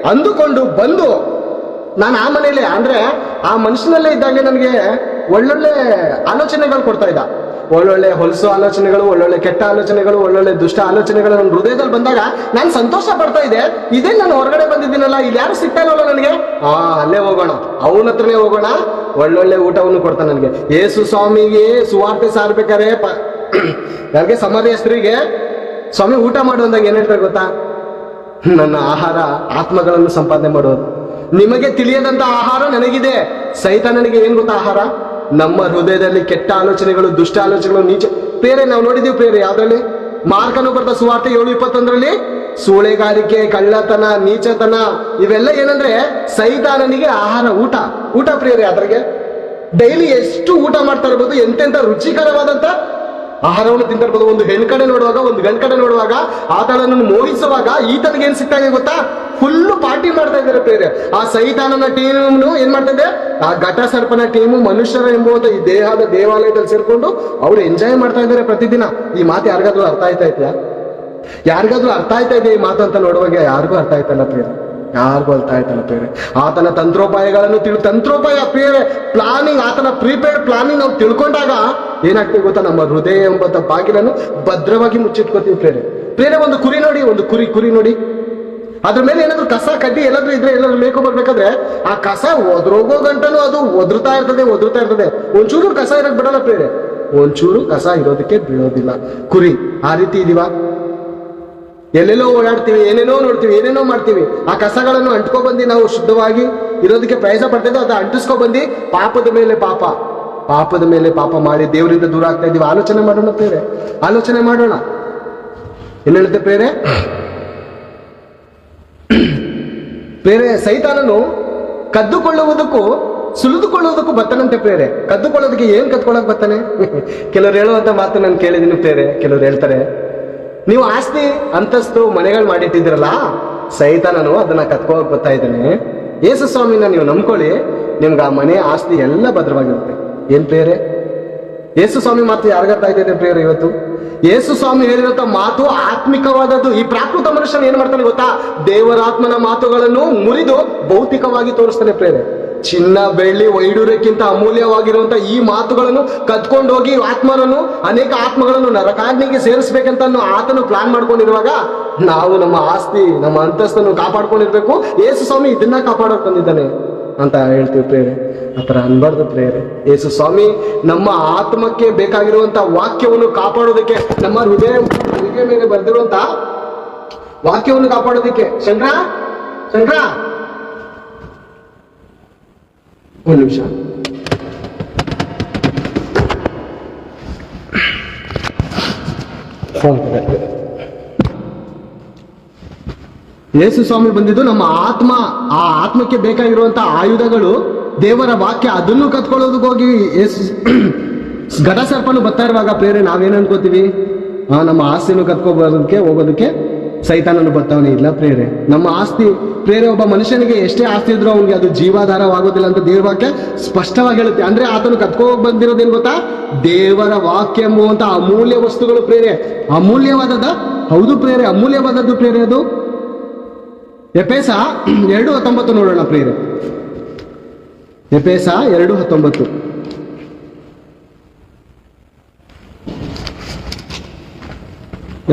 ಅಂದುಕೊಂಡು ಬಂದು ನಾನು ಆ ಮನೆಯಲ್ಲೇ, ಅಂದ್ರೆ ಆ ಮನುಷ್ಯನಲ್ಲೇ ಇದ್ದಾಗಲೇ ನನಗೆ ಒಳ್ಳೊಳ್ಳೆ ಆಲೋಚನೆಗಳು ಕೊಡ್ತಾ ಇದ್ದ. ಒಳ್ಳೊಳ್ಳೆ ಹೊಲಸು ಆಲೋಚನೆಗಳು, ಒಳ್ಳೊಳ್ಳೆ ಕೆಟ್ಟ ಆಲೋಚನೆಗಳು, ಒಳ್ಳೊಳ್ಳೆ ದುಷ್ಟ ಆಲೋಚನೆಗಳು ನನ್ನ ಹೃದಯದಲ್ಲಿ ಬಂದಾಗ ನಾನು ಸಂತೋಷ ಪಡ್ತಾ ಇದ್ದೆ. ಇದೇ ನಾನು ಹೊರಗಡೆ ಬಂದಿದ್ದೀನಲ್ಲ, ಇಲ್ಲಿ ಯಾರು ಸಿಗ್ತಾ ಇಲ್ಲವಲ್ಲ ನನಗೆ, ಅಲ್ಲೇ ಹೋಗೋಣ, ಅವನ ಹತ್ರನೇ ಹೋಗೋಣ, ಒಳ್ಳೊಳ್ಳೆ ಊಟವನ್ನು ಕೊಡ್ತಾನೆ ನನಗೆ. ಯೇಸು ಸ್ವಾಮಿಗೆ ಸುವಾರ್ತೆ ಸಾರ್ಬೇಕಾರೆ ನನಗೆ ಸಮಾಧಿಯಸ್ಥರಿಗೆ ಸ್ವಾಮಿ ಊಟ ಮಾಡುವಂದಾಗ ಏನ್ ಹೇಳ್ತಾರೆ ಗೊತ್ತಾ, ನನ್ನ ಆಹಾರ ಆತ್ಮಗಳನ್ನು ಸಂಪಾದನೆ ಮಾಡೋದು. ನಿಮಗೆ ತಿಳಿಯದಂತ ಆಹಾರ ನನಗಿದೆ. ಸೈತಾನನಿಗೆ ಏನ್ ಗೊತ್ತಾ ಆಹಾರ? ನಮ್ಮ ಹೃದಯದಲ್ಲಿ ಕೆಟ್ಟ ಆಲೋಚನೆಗಳು, ದುಷ್ಟ ಆಲೋಚನೆಗಳು, ನೀಚ. ಪ್ರೇರೆ ನಾವು ನೋಡಿದೀವಿ ಪ್ರೇರೆ, ಯಾವ್ದ್ರಲ್ಲಿ? ಮಾರ್ಕನು ಬರ್ದ ಸುವಾರ್ತೆ 7:21 ಸೂಳೆಗಾರಿಕೆ, ಕಳ್ಳತನ, ನೀಚತನ, ಇವೆಲ್ಲ ಏನಂದ್ರೆ ಸೈತಾನನಿಗೆ ಆಹಾರ, ಊಟ ಪ್ರಿಯರೇ. ಅದ್ರಿಗೆ ಡೈಲಿ ಎಷ್ಟು ಊಟ ಮಾಡ್ತಾ ಇರ್ಬೋದು, ಎಂತೆಂತ ರುಚಿಕರವಾದಂತ ಆಹಾರವನ್ನು ತಿಂತಿರ್ಬೋದು. ಒಂದು ಹೆಣ್ ಕಡೆ ನೋಡುವಾಗ, ಒಂದು ಗಂಡ್ ಕಡೆ ನೋಡುವಾಗ, ಆತನನ್ನು ಮೋಹಿಸುವಾಗ ಈತನಿಗೆ ಏನ್ ಸಿಗ್ತಾ ಇದೆ ಗೊತ್ತಾ? ಫುಲ್ಲು ಪಾರ್ಟಿ ಮಾಡ್ತಾ ಇದ್ದಾರೆ ಪ್ರಿಯರೇ. ಆ ಸೈತಾನನ ಟೀಮು ಏನ್ ಮಾಡ್ತಾ ಇದೆ? ಆ ಘಟ ಸರ್ಪನ ಟೀಮು ಮನುಷ್ಯರ ಎಂಬುವಂತ ಈ ದೇವಾಲಯದಲ್ಲಿ ಸೇರ್ಕೊಂಡು ಅವ್ರು ಎಂಜಾಯ್ ಮಾಡ್ತಾ ಇದ್ದಾರೆ ಪ್ರತಿದಿನ. ಈ ಮಾತು ಯಾರಿಗಾದ್ರೂ ಅರ್ಥ ಆಯ್ತಾ ಇದೆಯಾ? ಯಾರಿಗಾದ್ರೂ ಅರ್ಥ ಆಯ್ತಾ ಇದೆ ಈ ಮಾತು ಅಂತ ನೋಡುವಾಗ? ಯಾರಿಗೂ ಅರ್ಥ ಆಯ್ತಲ್ಲ ಪ್ರಿಯರೇ, ಯಾರಿಗೂ ಅರ್ಥ ಆಯ್ತಲ್ಲ ಪ್ರಿಯರೇ. ಆತನ ತಂತ್ರೋಪಾಯಗಳನ್ನು ತಂತ್ರೋಪಾಯ ಪ್ರಿಯರೇ, ಪ್ಲಾನಿಂಗ್, ಆತನ ಪ್ರೀಪೇಯ್ಡ್ ಪ್ಲಾನಿಂಗ್ ನಾವು ತಿಳ್ಕೊಂಡಾಗ ಏನಾಗ್ತೀವಿ ಗೊತ್ತಾ? ನಮ್ಮ ಹೃದಯ ಎಂಬಂತ ಬಾಗಿಲನ್ನು ಭದ್ರವಾಗಿ ಮುಚ್ಚಿಟ್ಕೋತೀವಿ ಪ್ರಿಯರೇ. ಒಂದು ಕುರಿ ನೋಡಿ, ಅದ್ರ ಮೇಲೆ ಏನಾದ್ರು ಕಸ ಕಡ್ಡಿ ಎಲ್ಲಾದ್ರೂ ಇದ್ರೆ, ಎಲ್ಲಾದ್ರೂ ಮೇಕೋ ಬರ್ಬೇಕಾದ್ರೆ ಆ ಕಸ ಒದ್ರೋಗೋ ಗಂಟನು ಅದು ಒದರ್ತಾ ಇರ್ತದೆ. ಒಂಚೂರು ಕಸ ಇರಕ್ ಬಿಡಲ್ಲ ಪ್ರಿಯರೇ, ಒಂಚೂರು ಕಸ ಇರೋದಕ್ಕೆ ಬಿಡೋದಿಲ್ಲ. ಕುರಿ ಆ ರೀತಿ ಇದೀವ? ಎಲ್ಲೆಲ್ಲೋ ಓಡಾಡ್ತೀವಿ, ಏನೇನೋ ನೋಡ್ತೀವಿ, ಏನೇನೋ ಮಾಡ್ತೀವಿ. ಆ ಕಸಗಳನ್ನು ಅಂಟ್ಕೊ ಬಂದು ನಾವು ಶುದ್ಧವಾಗಿ ಇರೋದಕ್ಕೆ ಪ್ರಯತ್ನ ಪಡ್ತಾ ಇದ್ದೀವಿ. ಅದು ಅಂಟಿಸ್ಕೊ ಬಂದು ಪಾಪದ ಮೇಲೆ ಪಾಪ, ಪಾಪದ ಮೇಲೆ ಪಾಪ ಮಾಡಿ ದೇವರಿಂದ ದೂರ ಆಗ್ತಾ ಇದೀವಿ. ಆಲೋಚನೆ ಮಾಡೋಣ ಪ್ರೇರೆ, ಆಲೋಚನೆ ಮಾಡೋಣ. ಏನ್ ಹೇಳುತ್ತೆ ಪ್ರೇರೆ? ಪ್ರೇರೆ, ಸೈತಾನನು ಕದ್ದುಕೊಳ್ಳುವುದಕ್ಕೂ ಸುಲಿದುಕೊಳ್ಳುವುದಕ್ಕೂ ಬರ್ತಾನಂತೆ ಪ್ರೇರೆ. ಕದ್ದುಕೊಳ್ಳೋದಕ್ಕೆ ಏನ್ ಕದ್ಕೊಳ್ಳೋಕೆ ಬರ್ತಾನೆ? ಕೆಲವ್ರು ಹೇಳುವಂತ ಮಾತು ನಾನು ಕೇಳಿದೀನಿ ಪ್ರೇರೆ. ಕೆಲವ್ರು ಹೇಳ್ತಾರೆ, ನೀವು ಆಸ್ತಿ ಅಂತಸ್ತು ಮನೆಗಳು ಮಾಡಿಟ್ಟಿದ್ದೀರಲ್ಲ, ಸೈತಾನನು ಅದನ್ನ ಕತ್ಕೋಕ್ ಬರ್ತಾ ಇದ್ದಾನೆ. ಯೇಸು ಸ್ವಾಮಿನ ನೀವು ನಂಬ್ಕೊಳ್ಳಿ, ನಿಮ್ಗೆ ಆ ಮನೆ ಆಸ್ತಿ ಎಲ್ಲ ಭದ್ರವಾಗಿರುತ್ತೆ. ಏನ್ ಪ್ರೇರೆ? ಯೇಸು ಸ್ವಾಮಿ ಮಾತು ಯಾರಿಗರ್ಥ ಆಯ್ತೈತೆ ಪ್ರೇರೆ? ಇವತ್ತು ಯೇಸು ಸ್ವಾಮಿ ಹೇಳಿರುವಂತ ಮಾತು ಆತ್ಮಿಕವಾದದ್ದು. ಈ ಪ್ರಾಕೃತ ಮನುಷ್ಯನ ಏನ್ ಮಾಡ್ತಾನೆ ಗೊತ್ತಾ? ದೇವರಾತ್ಮನ ಮಾತುಗಳನ್ನು ಮುರಿದು ಭೌತಿಕವಾಗಿ ತೋರಿಸ್ತಾನೆ ಪ್ರೇರೆ. ಚಿನ್ನ ಬೆಳ್ಳಿ ವೈಡೂರ್ಯಕ್ಕಿಂತ ಅಮೂಲ್ಯವಾಗಿರುವಂತ ಈ ಮಾತುಗಳನ್ನು ಕತ್ಕೊಂಡು ಹೋಗಿ ಆತ್ಮನನ್ನು, ಅನೇಕ ಆತ್ಮಗಳನ್ನು ನರಕಾಗ್ನಿಗೆ ಸೇರಿಸ್ಬೇಕಂತ ಆತನು ಪ್ಲಾನ್ ಮಾಡ್ಕೊಂಡಿರುವಾಗ ನಾವು ನಮ್ಮ ಆಸ್ತಿ ನಮ್ಮ ಅಂತಸ್ತನ್ನು ಕಾಪಾಡ್ಕೊಂಡಿರ್ಬೇಕು. ಯೇಸು ಸ್ವಾಮಿ ಇದನ್ನ ಕಾಪಾಡೋಕ್ ಬಂದಿದ್ದಾನೆ ಅಂತ ಹೇಳ್ತೀವಿ ಪ್ರೇರೆ. ಆತರ ಅನ್ಬಾರ್ದು ಪ್ರೇರೆ. ಯೇಸು ಸ್ವಾಮಿ ನಮ್ಮ ಆತ್ಮಕ್ಕೆ ಬೇಕಾಗಿರುವಂತ ವಾಕ್ಯವನ್ನು ಕಾಪಾಡೋದಕ್ಕೆ, ನಮ್ಮ ಹೃದಯ ಮೇಲೆ ಬರೆದಿರುವಂತ ವಾಕ್ಯವನ್ನು ಕಾಪಾಡೋದಕ್ಕೆ, ಶಂಕರ ಒಂದು ನಿಮಿಷ. ಯೇಸು ಸ್ವಾಮಿ ಬಂದಿದ್ದು ನಮ್ಮ ಆತ್ಮ, ಆ ಆತ್ಮಕ್ಕೆ ಬೇಕಾಗಿರುವಂತಹ ಆಯುಧಗಳು ದೇವರ ವಾಕ್ಯ, ಅದನ್ನು ಕತ್ಕೊಳ್ಳೋದಕ್ಕೆ ಹೋಗಿ ಯೇಸು ಘಟ ಸರ್ಪನು ಬರ್ತಾ ಇರುವಾಗ ಪ್ರೇರೆ ನಾವೇನ್ ಅನ್ಕೋತೀವಿ? ನಮ್ಮ ಆಸ್ತಿಯನ್ನು ಕತ್ಕೋಬರೋದಕ್ಕೆ ಹೋಗೋದಕ್ಕೆ ಸೈತಾನನು ಬರ್ತಾವನೆ. ಇಲ್ಲ ಪ್ರೇರೆ, ನಮ್ಮ ಆಸ್ತಿ ಪ್ರೇರೆ, ಒಬ್ಬ ಮನುಷ್ಯನಿಗೆ ಎಷ್ಟೇ ಆಸ್ತಿ ಇದ್ರೂ ಅವನಿಗೆ ಅದು ಜೀವಾಧಾರವಾಗೋದಿಲ್ಲ ಅಂತ ದೇವರ ವಾಕ್ಯ ಸ್ಪಷ್ಟವಾಗಿ ಹೇಳುತ್ತೆ. ಅಂದ್ರೆ ಆತನು ಕತ್ಕೋಗ್ ಬಂದಿರೋದೇನ್ ಗೊತ್ತಾ? ದೇವರ ವಾಕ್ಯ ಎಂಬುವಂತ ಅಮೂಲ್ಯ ವಸ್ತುಗಳು ಪ್ರೇರೆ. ಅಮೂಲ್ಯವಾದದ? ಹೌದು ಪ್ರೇರೆ, ಅಮೂಲ್ಯವಾದದ್ದು ಪ್ರೇರೆ ಅದು. ಎಪೇಸ 2:19 ನೋಡೋಣ ಪ್ರೇರೆ. ಎಪೇಸ 2:19.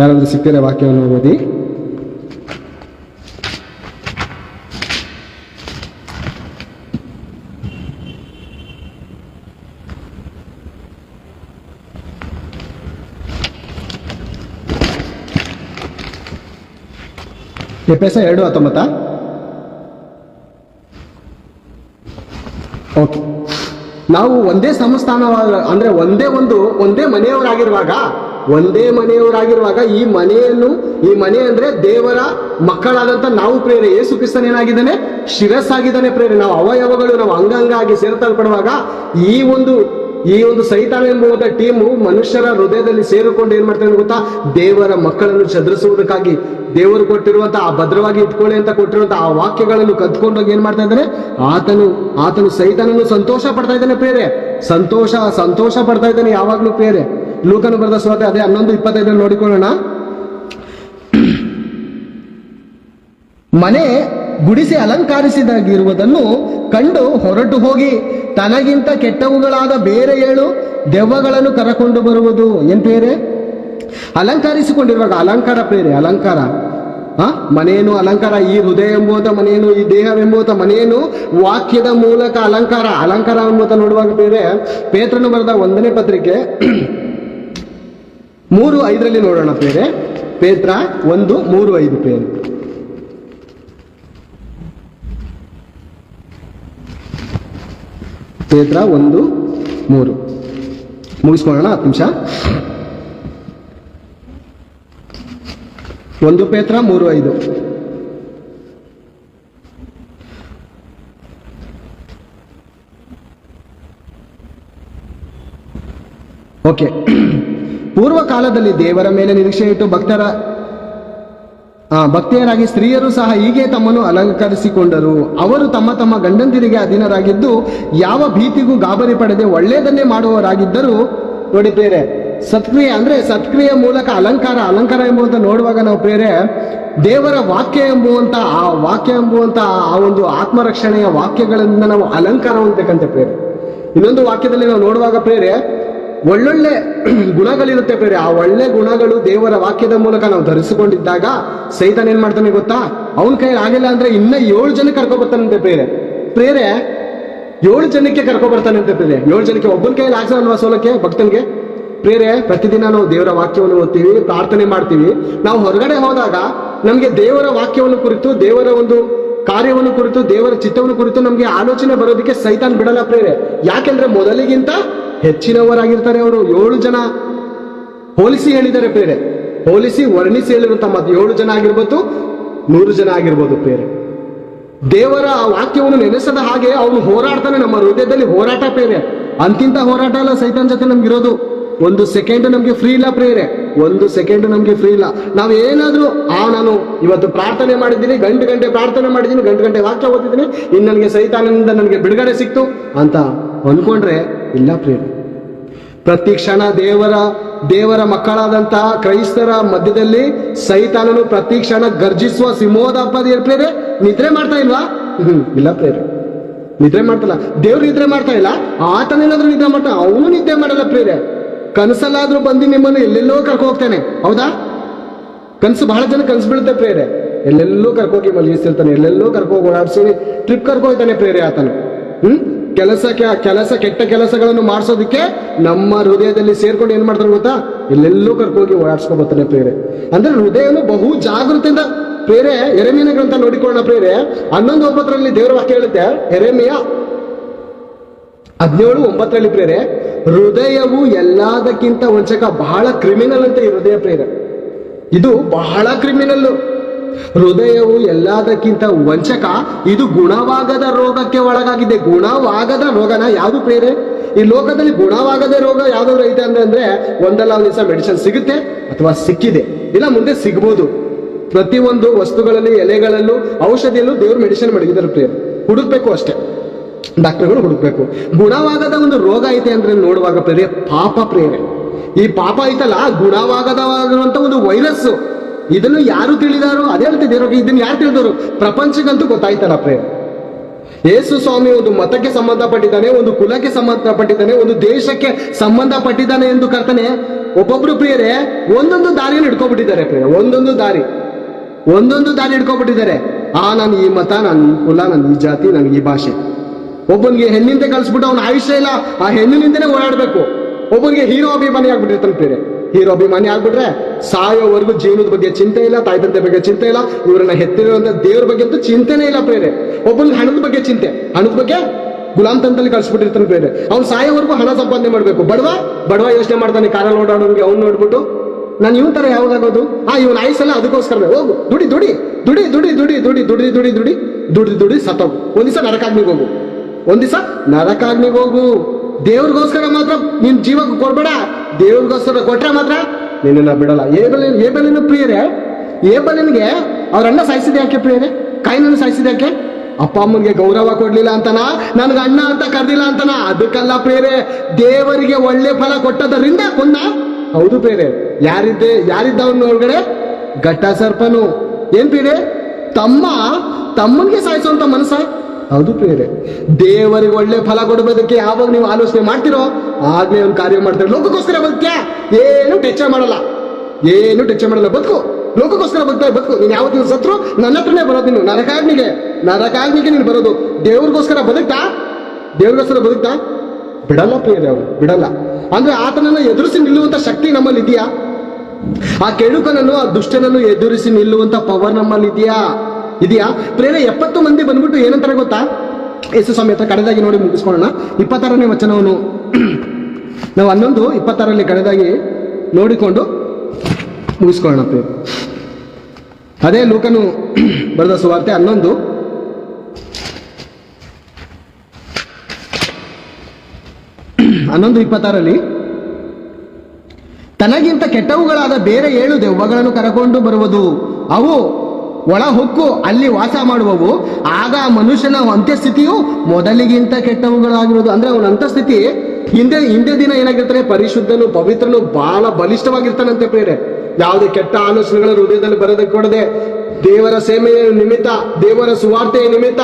ಯಾರಾದ್ರೂ ಸಿಕ್ಕಿರ ವಾಕ್ಯವನ್ನು ಓದಿ. ಎಪೇಸ 2:19. ಓಕೆ, ನಾವು ಒಂದೇ ಸಂಸ್ಥಾನವಾಗ, ಅಂದ್ರೆ ಒಂದೇ ಮನೆಯವರಾಗಿರುವಾಗ ಈ ಮನೆ ಅಂದ್ರೆ ದೇವರ ಮಕ್ಕಳಾದಂತ ನಾವು ಪ್ರೇರೆ. ಯೇಸು ಕ್ರಿಸ್ತನ್ ಏನಾಗಿದ್ದಾನೆ? ಶಿರಸ್ಸಾಗಿದ್ದಾನೆ ಪ್ರೇರೆ. ನಾವು ಅವಯವಗಳು, ನಾವು ಅಂಗಾಂಗಾಗಿ ಸೇರ್ಪಡುವಾಗ ಈ ಒಂದು ಸೈತಾನ ಎಂಬುವಂತ ಟೀಮು ಮನುಷ್ಯರ ಹೃದಯದಲ್ಲಿ ಸೇರಿಕೊಂಡು ಏನ್ ಮಾಡ್ತಾನೆ ಗೊತ್ತಾ? ದೇವರ ಮಕ್ಕಳನ್ನು ಚದುರಿಸುವುದಕ್ಕಾಗಿ ದೇವರು ಕೊಟ್ಟಿರುವಂತಹ, ಭದ್ರವಾಗಿ ಇಟ್ಕೊಳ್ಳಿ ಅಂತ ಕೊಟ್ಟಿರುವಂತಹ ಆ ವಾಕ್ಯಗಳನ್ನು ಕದ್ಕೊಂಡೋಗಿ ಏನ್ ಮಾಡ್ತಾ ಇದ್ದಾನೆ? ಆತನು ಸೈತಾನನ್ನು ಸಂತೋಷ ಪಡ್ತಾ ಇದ್ದಾನೆ ಪ್ರೇರೆ. ಸಂತೋಷ ಪಡ್ತಾ ಇದ್ದಾನೆ ಯಾವಾಗ್ಲೂ ಪ್ರೇರೆ. ಲೂಕನು ಬರೆದ ಸುವಾರ್ತೆ ಅದೇ 11:25 ನೋಡಿಕೊಳ್ಳೋಣ. ಮನೆ ಗುಡಿಸಿ ಅಲಂಕರಿಸಿದಾಗಿರುವುದನ್ನು ಕಂಡು ಹೊರಟು ಹೋಗಿ ತನಗಿಂತ ಕೆಟ್ಟವುಗಳಾದ ಬೇರೆ 7 ದೆವ್ವಗಳನ್ನು ಕರಕೊಂಡು ಬರುವುದು. ಏನ್ ಪ್ರೇರೆ? ಅಲಂಕರಿಸಿಕೊಂಡಿರುವಾಗ, ಅಲಂಕಾರ ಪ್ರೇರೆ, ಅಲಂಕಾರ. ಮನೆಯನ್ನು ಅಲಂಕಾರ, ಈ ಹೃದಯ ಎಂಬುವಂತ ಮನೆಯನ್ನು, ಈ ದೇಹವೆಂಬುವಂತ ಮನೆಯನ್ನು ವಾಕ್ಯದ ಮೂಲಕ ಅಲಂಕಾರ ಎಂಬುವಂತ ನೋಡುವಾಗ ಬೇರೆ. ಪೇತ್ರನು ಬರೆದ 1ನೇ ಪತ್ರಿಕೆ 3:5 ನೋಡೋಣ ಬೇರೆ. ಪೇತ್ರ 1:3-5 ಬೇರೆ. ಪೇತ್ರ 1:3 ಮುಗಿಸ್ಕೊಳ್ಳೋಣ, 10 ನಿಮಿಷ. 1 ಪೇತ್ರ 3:5. ಓಕೆ. ಪೂರ್ವ ಕಾಲದಲ್ಲಿ ದೇವರ ಮೇಲೆ ನಿರೀಕ್ಷೆ ಇಟ್ಟು ಭಕ್ತಿಯರಾಗಿ ಸ್ತ್ರೀಯರು ಸಹ ಹೀಗೆ ತಮ್ಮನ್ನು ಅಲಂಕರಿಸಿಕೊಂಡರು. ಅವರು ತಮ್ಮ ತಮ್ಮ ಗಂಡಂದಿರಿಗೆ ಅಧೀನರಾಗಿದ್ದು ಯಾವ ಭೀತಿಗೂ ಗಾಬರಿ ಪಡೆದೆ ಒಳ್ಳೆಯದನ್ನೇ ಮಾಡುವವರಾಗಿದ್ದರು. ನೋಡಿ ಪ್ರೇರೆ, ಸತ್ಕ್ರಿಯೆ ಮೂಲಕ ಅಲಂಕಾರ ಎಂಬುವಂತ ನೋಡುವಾಗ ನಾವು ಪ್ರೇರೆ ದೇವರ ವಾಕ್ಯ ಎಂಬುವಂತ ಆ ಒಂದು ಆತ್ಮರಕ್ಷಣೆಯ ವಾಕ್ಯಗಳಿಂದ ನಾವು ಅಲಂಕಾರ ಹೊಂದಬೇಕಂತೆ ಪ್ರೇರೆ. ಇನ್ನೊಂದು ವಾಕ್ಯದಲ್ಲಿ ನಾವು ನೋಡುವಾಗ ಪ್ರೇರೆ ಒಳ್ಳೊಳ್ಳೆ ಗುಣಗಳಿರುತ್ತೆ ಪ್ರೇರೆ. ಆ ಒಳ್ಳೆ ಗುಣಗಳು ದೇವರ ವಾಕ್ಯದ ಮೂಲಕ ನಾವು ಧರಿಸಿಕೊಂಡಿದ್ದಾಗ ಸೈತಾನ ಏನ್ ಮಾಡ್ತಾನೆ ಗೊತ್ತಾ? ಅವನ ಕೈ ಆಗಿಲ್ಲ ಅಂದ್ರೆ ಇನ್ನ 7 ಜನ ಕರ್ಕೊಬರ್ತಾನಂತೆ ಪ್ರೇರೆ 7 ಜನಕ್ಕೆ ಕರ್ಕೊಬರ್ತಾನಂತೆ ಪ್ರೇರೆ. 7 ಜನಕ್ಕೆ, ಒಬ್ಬನ ಕೈಯಲ್ಲಿ ಆಗ್ಸಲ್ವಾ ಸೋಲಕ್ಕೆ ಭಕ್ತನ್ಗೆ ಪ್ರೇರೆ? ಪ್ರತಿದಿನ ನಾವು ದೇವರ ವಾಕ್ಯವನ್ನು ಓದ್ತೀವಿ, ಪ್ರಾರ್ಥನೆ ಮಾಡ್ತೀವಿ. ನಾವು ಹೊರಗಡೆ ಹೋದಾಗ ನಮ್ಗೆ ದೇವರ ವಾಕ್ಯವನ್ನು ಕುರಿತು, ದೇವರ ಒಂದು ಕಾರ್ಯವನ್ನು ಕುರಿತು, ದೇವರ ಚಿತ್ತವನ್ನು ಕುರಿತು ನಮ್ಗೆ ಆಲೋಚನೆ ಬರೋದಕ್ಕೆ ಸೈತಾನ್ ಬಿಡಲ್ಲ ಪ್ರೇರೆ. ಯಾಕೆಂದ್ರೆ ಮೊದಲಿಗಿಂತ ಹೆಚ್ಚಿನವರಾಗಿರ್ತಾರೆ ಅವರು. 7 ಜನ ಹೋಲಿಸಿ ಹೇಳಿದ್ದಾರೆ ಪ್ರೇರೆ, ಹೋಲಿಸಿ ವರ್ಣಿಸಿ ಹೇಳಿರುವಂತ ಮಾತು. 7 ಜನ ಆಗಿರ್ಬೋದು, 100 ಜನ ಆಗಿರ್ಬೋದು ಪ್ರೇರೆ. ದೇವರ ವಾಕ್ಯವನ್ನು ನೆನೆಸದ ಹಾಗೆ ಅವನು ಹೋರಾಡ್ತಾನೆ. ನಮ್ಮ ಹೃದಯದಲ್ಲಿ ಹೋರಾಟ ಪ್ರೇರೆ. ಅಂತಿಂತ ಹೋರಾಟ ಅಲ್ಲ ಸೈತಾನ್ ಜೊತೆ ನಮ್ಗಿರೋದು. 1 ಸೆಕೆಂಡ್ ನಮ್ಗೆ ಫ್ರೀ ಇಲ್ಲ ಪ್ರೇರೆ, 1 ಸೆಕೆಂಡ್ ನಮ್ಗೆ ಫ್ರೀ ಇಲ್ಲ. ನಾವೇನಾದ್ರೂ ನಾನು ಇವತ್ತು ಪ್ರಾರ್ಥನೆ ಮಾಡಿದ್ದೀನಿ, ಗಂಟೆ ಪ್ರಾರ್ಥನೆ ಮಾಡಿದ್ದೀನಿ, ಗಂಟೆ ವಾಕ್ಯ ಓದಿದ್ದೀನಿ, ಇನ್ನು ನನಗೆ ಸೈತಾನನಿಂದ ನನಗೆ ಬಿಡುಗಡೆ ಸಿಕ್ತು ಅಂತ ಅನ್ಕೊಂಡ್ರೆ ಇಲ್ಲ ಪ್ರೇರೆ. ಪ್ರತಿ ಕ್ಷಣ ದೇವರ ಮಕ್ಕಳಾದಂತ ಕ್ರೈಸ್ತರ ಮಧ್ಯದಲ್ಲಿ ಸೈತಾನನು ಪ್ರತಿ ಕ್ಷಣ ಗರ್ಜಿಸುವ ಸಿಂಹೋದಪ್ಪದ ಪ್ರೇರೆ. ನಿದ್ರೆ ಮಾಡ್ತಾ ಇಲ್ವಾ? ಇಲ್ಲ ಪ್ರೇರೆ, ನಿದ್ರೆ ಮಾಡ್ತಲ್ಲ. ದೇವ್ರು ನಿದ್ರೆ ಮಾಡ್ತಾ ಇಲ್ಲ, ಆತನೇನಾದ್ರೂ ನಿದ್ರೆ ಮಾಡ್ತಾ, ಅವನು ನಿದ್ರೆ ಮಾಡಲ್ಲ ಪ್ರೇರೆ. ಕನಸಲ್ಲಾದ್ರೂ ಬಂದು ನಿಮ್ಮನ್ನು ಎಲ್ಲೆಲ್ಲೋ ಕರ್ಕೊ ಹೋಗ್ತಾನೆ, ಹೌದಾ? ಕನಸು ಬಹಳ ಜನ ಕನಸು ಬೀಳುತ್ತೆ ಪ್ರೇರೆ. ಎಲ್ಲೆಲ್ಲೋ ಕರ್ಕೋಗಿ ಮಲಗಿಸ್ತಿರ್ತಾನೆ, ಎಲ್ಲೆಲ್ಲೋ ಕರ್ಕೋಗಿ ಓಡಾಡ್ಸಿ ಟ್ರಿಪ್ ಕರ್ಕೋಗ್ತಾನೆ ಪ್ರೇರೆ ಆತನು. ಕೆಲಸ ಕೆಟ್ಟ ಕೆಲಸಗಳನ್ನು ಮಾಡಿಸೋದಕ್ಕೆ ನಮ್ಮ ಹೃದಯದಲ್ಲಿ ಸೇರ್ಕೊಂಡು ಏನ್ ಮಾಡ್ತಾರೆ ಗೊತ್ತಾ? ಎಲ್ಲೆಲ್ಲೋ ಕರ್ಕೋಗಿ ಓಡಾಡ್ಸ್ಕೊ ಬರ್ತಾನೆ ಪ್ರೇರೆ. ಅಂದ್ರೆ ಹೃದಯನು ಬಹು ಜಾಗೃತಿಯಿಂದ ಪ್ರೇರೆ. ಯೆರೆಮೀಯನ ಗ್ರಂಥ ನೋಡಿಕೊಳ್ಳೋಣ ಪ್ರೇರೆ. 11:9 ದೇವರ ವಾಕ್ಯ ಹೇಳುತ್ತೆ, ಯೆರೆಮೀಯ 17:9 ಪ್ರೇರೆ, ಹೃದಯವು ಎಲ್ಲದಕ್ಕಿಂತ ವಂಚಕ, ಬಹಳ ಕ್ರಿಮಿನಲ್ ಅಂತ ಈ ಹೃದಯ ಪ್ರೇರೆ. ಇದು ಬಹಳ ಕ್ರಿಮಿನಲ್. ಹೃದಯವು ಎಲ್ಲದಕ್ಕಿಂತ ವಂಚಕ, ಇದು ಗುಣವಾಗದ ರೋಗಕ್ಕೆ ಒಳಗಾಗಿದೆ. ಗುಣವಾಗದ ರೋಗನ ಯಾವುದು ಪ್ರೇರೆ? ಈ ಲೋಕದಲ್ಲಿ ಗುಣವಾಗದ ರೋಗ ಯಾವ್ದಾದ್ರು ಐತೆ ಅಂದ್ರೆ ಒಂದಲ್ಲ ಒಂದು ದಿವಸ ಮೆಡಿಸಿನ್ ಸಿಗುತ್ತೆ, ಅಥವಾ ಸಿಕ್ಕಿದೆ, ಇಲ್ಲ ಮುಂದೆ ಸಿಗ್ಬೋದು. ಪ್ರತಿಯೊಂದು ವಸ್ತುಗಳಲ್ಲಿ, ಎಲೆಗಳಲ್ಲೂ, ಔಷಧಿಯಲ್ಲೂ ದೇವ್ರು ಮೆಡಿಸಿನ್ ಮಡಗಿದ್ದಾರೆ ಪ್ರೇರೆ. ಹುಡುಕ್ಬೇಕು ಅಷ್ಟೇ, ಡಾಕ್ಟರ್ಗಳು ಹುಡುಕ್ಬೇಕು. ಗುಣವಾಗದ ಒಂದು ರೋಗ ಐತೆ ಅಂದ್ರೆ ನೋಡುವಾಗ ಪ್ರೇರೆ ಪಾಪ ಪ್ರೇರೆ. ಈ ಪಾಪ ಐತಲ್ಲ, ಗುಣವಾಗದವಾಗಿರುವಂತ ಒಂದು ವೈರಸ್. ಇದನ್ನು ಯಾರು ತಿಳಿದಾರೋ? ಅದೇ ಹೇಳ್ತಿದ್ದೀರೋ, ಇದನ್ನು ಯಾರು ತಿಳಿದವರು? ಪ್ರಪಂಚಕ್ಕಂತೂ ಗೊತ್ತಾಯ್ತಲ್ಲ ಪ್ರೇರೆ. ಯೇಸು ಸ್ವಾಮಿ ಒಂದು ಮತಕ್ಕೆ ಸಂಬಂಧಪಟ್ಟಿದ್ದಾನೆ, ಒಂದು ಕುಲಕ್ಕೆ ಸಂಬಂಧಪಟ್ಟಿದ್ದಾನೆ, ಒಂದು ದೇಶಕ್ಕೆ ಸಂಬಂಧಪಟ್ಟಿದ್ದಾನೆ ಎಂದು ಕರ್ತಾನೆ. ಒಬ್ಬೊಬ್ರು ಪ್ರಿಯರೇ ಒಂದೊಂದು ದಾರಿಯನ್ನು ಹಿಡ್ಕೊಬಿಟ್ಟಿದ್ದಾರೆ ಪ್ರಿಯ, ಒಂದೊಂದು ದಾರಿ ಹಿಡ್ಕೊಬಿಟ್ಟಿದ್ದಾರೆ. ನಾನು ಈ ಮತ, ನಾನು ಈ ಕುಲ, ನಾನು ಈ ಜಾತಿ, ನನಗೆ ಈ ಭಾಷೆ. ಒಬ್ಬನಿಗೆ ಹೆಣ್ಣಿಂದ ಕಳಿಸ್ಬಿಟ್ಟು ಅವನ ಆಯುಷ್ಯ ಇಲ್ಲ, ಆ ಹೆಣ್ಣಿನಿಂದನೇ ಓಡಾಡ್ಬೇಕು. ಒಬ್ಬನಿಗೆ ಹೀರೋ ಅಭಿಮಾನಿ ಆಗ್ಬಿಟ್ಟಿರ್ತಾನೆ ಪ್ರಿಯರೇ. ಹೀರೋ ಅಭಿಮಾನಿ ಆಗ್ಬಿಟ್ರೆ ಸಾಯೋವರೆಗೂ ಜೀವನದ ಬಗ್ಗೆ ಚಿಂತೆ ಇಲ್ಲ, ತಾಯಿ ತಂದೆ ಬಗ್ಗೆ ಚಿಂತೆ ಇಲ್ಲ, ಇವರನ್ನ ಹೆತ್ತಿರುವಂತ ದೇವ್ರ ಬಗ್ಗೆ ಅಂತೂ ಚಿಂತೆನೇ ಇಲ್ಲ ಪ್ರೇರೆ. ಒಬ್ಬನಿಗೆ ಹಣದ ಬಗ್ಗೆ ಚಿಂತೆ, ಹಣದ ಬಗ್ಗೆ ಗುಲಾಮ್ ತಂತಲ್ಲಿ ಕಳ್ಸಿಬಿಟ್ಟಿರ್ತಾನೆ ಪ್ರೇರೆ. ಅವ್ನು ಸಾಯೋವರೆಗೂ ಹಣ ಸಂಪಾದನೆ ಮಾಡ್ಬೇಕು. ಬಡವ ಯೋಚನೆ ಮಾಡ್ತಾನೆ, ಕಾರಲ್ಲಿ ಓಡಾಡೋನ್ಗೆ ಅವ್ನು ನೋಡ್ಬಿಟ್ಟು ನಾನು ಇವನ್ ತರ ಯಾವಾಗಾಗೋದು, ಇವನ್ ಆಯ್ಸಲ್ಲ, ಅದಕ್ಕೋಸ್ಕರ ಹೋಗು ದುಡಿ ದುಡಿ ದುಡಿ ದುಡಿ ದುಡಿ ದುಡಿ ದುಡಿ ದುಡಿ ದುಡಿ ದುಡಿ ದುಡಿ ಸತ್ತೋಗು. ಒಂದ್ ದಿವಸ ನರಕಾಗ್ನಿಗೆ ಹೋಗು. ದೇವ್ರಿಗೋಸ್ಕರ ಮಾತ್ರ ನಿನ್ ಜೀವ ಕೊಡ್ಬೇಡ. ದೇವ್ರಿಗೋಸ್ಕರ ಕೊಟ್ರೆ ಮಾತ್ರ ನಿನ್ನ ಬಿಡಲ್ಲ. ಏಬಲಿನ ಪ್ರಿಯರೇ, ಏಬಲಿನ್ಗೆ ಅವ್ರ ಅಣ್ಣ ಸಾಯಿಸಿದ ಯಾಕೆ ಪ್ರಿಯರೇ? ಕಾಯಿನನ್ನು ಸಾಯಿಸಿದ ಯಾಕೆ? ಅಪ್ಪ ಅಮ್ಮನಿಗೆ ಗೌರವ ಕೊಡ್ಲಿಲ್ಲ ಅಂತನ, ನನ್ಗೆ ಅಣ್ಣ ಅಂತ ಕರ್ದಿಲ್ಲ ಅಂತನ? ಅದಕ್ಕಲ್ಲ ಪ್ರೇರೆ, ದೇವರಿಗೆ ಒಳ್ಳೆ ಫಲ ಕೊಟ್ಟದರಿಂದ ಕೊಂದ. ಹೌದು ಪ್ರೇರೆ. ಯಾರಿದ್ದ ಅವನ ಒಳಗಡೆ? ಘಟ್ಟ ಸರ್ಪನು. ಏನ್ ಪ್ರೇರೆ? ತಮ್ಮನಿಗೆ ಸಾಯಿಸುವಂತ ಮನಸ್ಸ. ಹೌದು ಪ್ರೇರೆ. ದೇವರಿಗೆ ಒಳ್ಳೆ ಫಲ ಕೊಡೋದಕ್ಕೆ ಯಾವಾಗ ನೀವು ಆಲೋಚನೆ ಮಾಡ್ತಿರೋ ಆಗ್ಲೇ ಒಂದು ಕಾರ್ಯ ಮಾಡ್ತಾರೆ. ಲೋಕಕ್ಕೋಸ್ಕರ ಬದುಕ್ಯಾ? ಏನು ಟಚ್ ಮಾಡಲ್ಲ, ಬದುಕು. ಲೋಕಕ್ಕೋಸ್ಕರ ಬದುಕು. ನೀನು ಯಾವತ್ತು ಸತ್ರು ನನ್ನ ಹತ್ರನೇ ಬರೋದು. ನೀನು ನರಕಾಗ್ನಿಗೆ ನೀನು ಬರೋದು. ದೇವ್ರಿಗೋಸ್ಕರ ಬದುಕ್ತಾ? ಬಿಡಲ್ಲ ಪ್ರಿಯರೇ, ಅವರು ಬಿಡಲ್ಲ. ಅಂದ್ರೆ ಆತನನ್ನು ಎದುರಿಸಿ ನಿಲ್ಲುವಂತ ಶಕ್ತಿ ನಮ್ಮಲ್ಲಿ ಇದೆಯಾ? ಆ ಕೆಡುಕನನ್ನು, ಆ ದುಷ್ಟನನ್ನು ಎದುರಿಸಿ ನಿಲ್ಲುವಂತ ಪವರ್ ನಮ್ಮಲ್ಲಿ ಇದೆಯಾ ಪ್ರೇರೆ? 70 ಮಂದಿ ಬಂದ್ಬಿಟ್ಟು ಏನಂತಾರೆ ಗೊತ್ತಾ? ಯೇಸು ಸ್ವಾಮಿ ಹತ್ರ ಕಡೆದಾಗಿ ನೋಡಿ ಮುಗಿಸ್ಕೊಳ್ಳೋಣ. 26ನೇ ವಚನವನ್ನು ನಾವು 11:26 ಕಡೆದಾಗಿ ನೋಡಿಕೊಂಡು ಮುಗಿಸ್ಕೊಳ್ಳೋಣ ಪ್ರೇರೆ. ಅದೇ ಲೂಕನು ಬರೆದ ಸುವಾರ್ತೆ 11:26 ತನಗಿಂತ ಕೆಟ್ಟವುಗಳಾದ ಬೇರೆ 7 ದೆವ್ವಗಳನ್ನು ಕರಕೊಂಡು ಬರುವುದು, ಅವು ಒಳ ಹೊಕ್ಕು ಅಲ್ಲಿ ವಾಸ ಮಾಡುವವು. ಆಗ ಮನುಷ್ಯನ ಅಂತ್ಯಸ್ಥಿತಿಯು ಮೊದಲಿಗಿಂತ ಕೆಟ್ಟವುಗಳಾಗಿರುವುದು. ಅಂದ್ರೆ ಅವನ ಅಂತಸ್ಥಿತಿ ಹಿಂದೆ ದಿನ ಏನಾಗಿರ್ತಾನೆ? ಪರಿಶುದ್ಧನು, ಪವಿತ್ರನು, ಬಹಳ ಬಲಿಷ್ಠವಾಗಿರ್ತಾನಂತೆ ಪ್ರೇರೆ. ಯಾವುದೇ ಕೆಟ್ಟ ಆಲೋಚನೆಗಳ ಹೃದಯದಲ್ಲಿ ಬರೋದಕ್ಕೆ ಕೊಡದೆ, ದೇವರ ಸೇವೆಯ ನಿಮಿತ್ತ, ದೇವರ ಸುವಾರ್ತೆಯ ನಿಮಿತ್ತ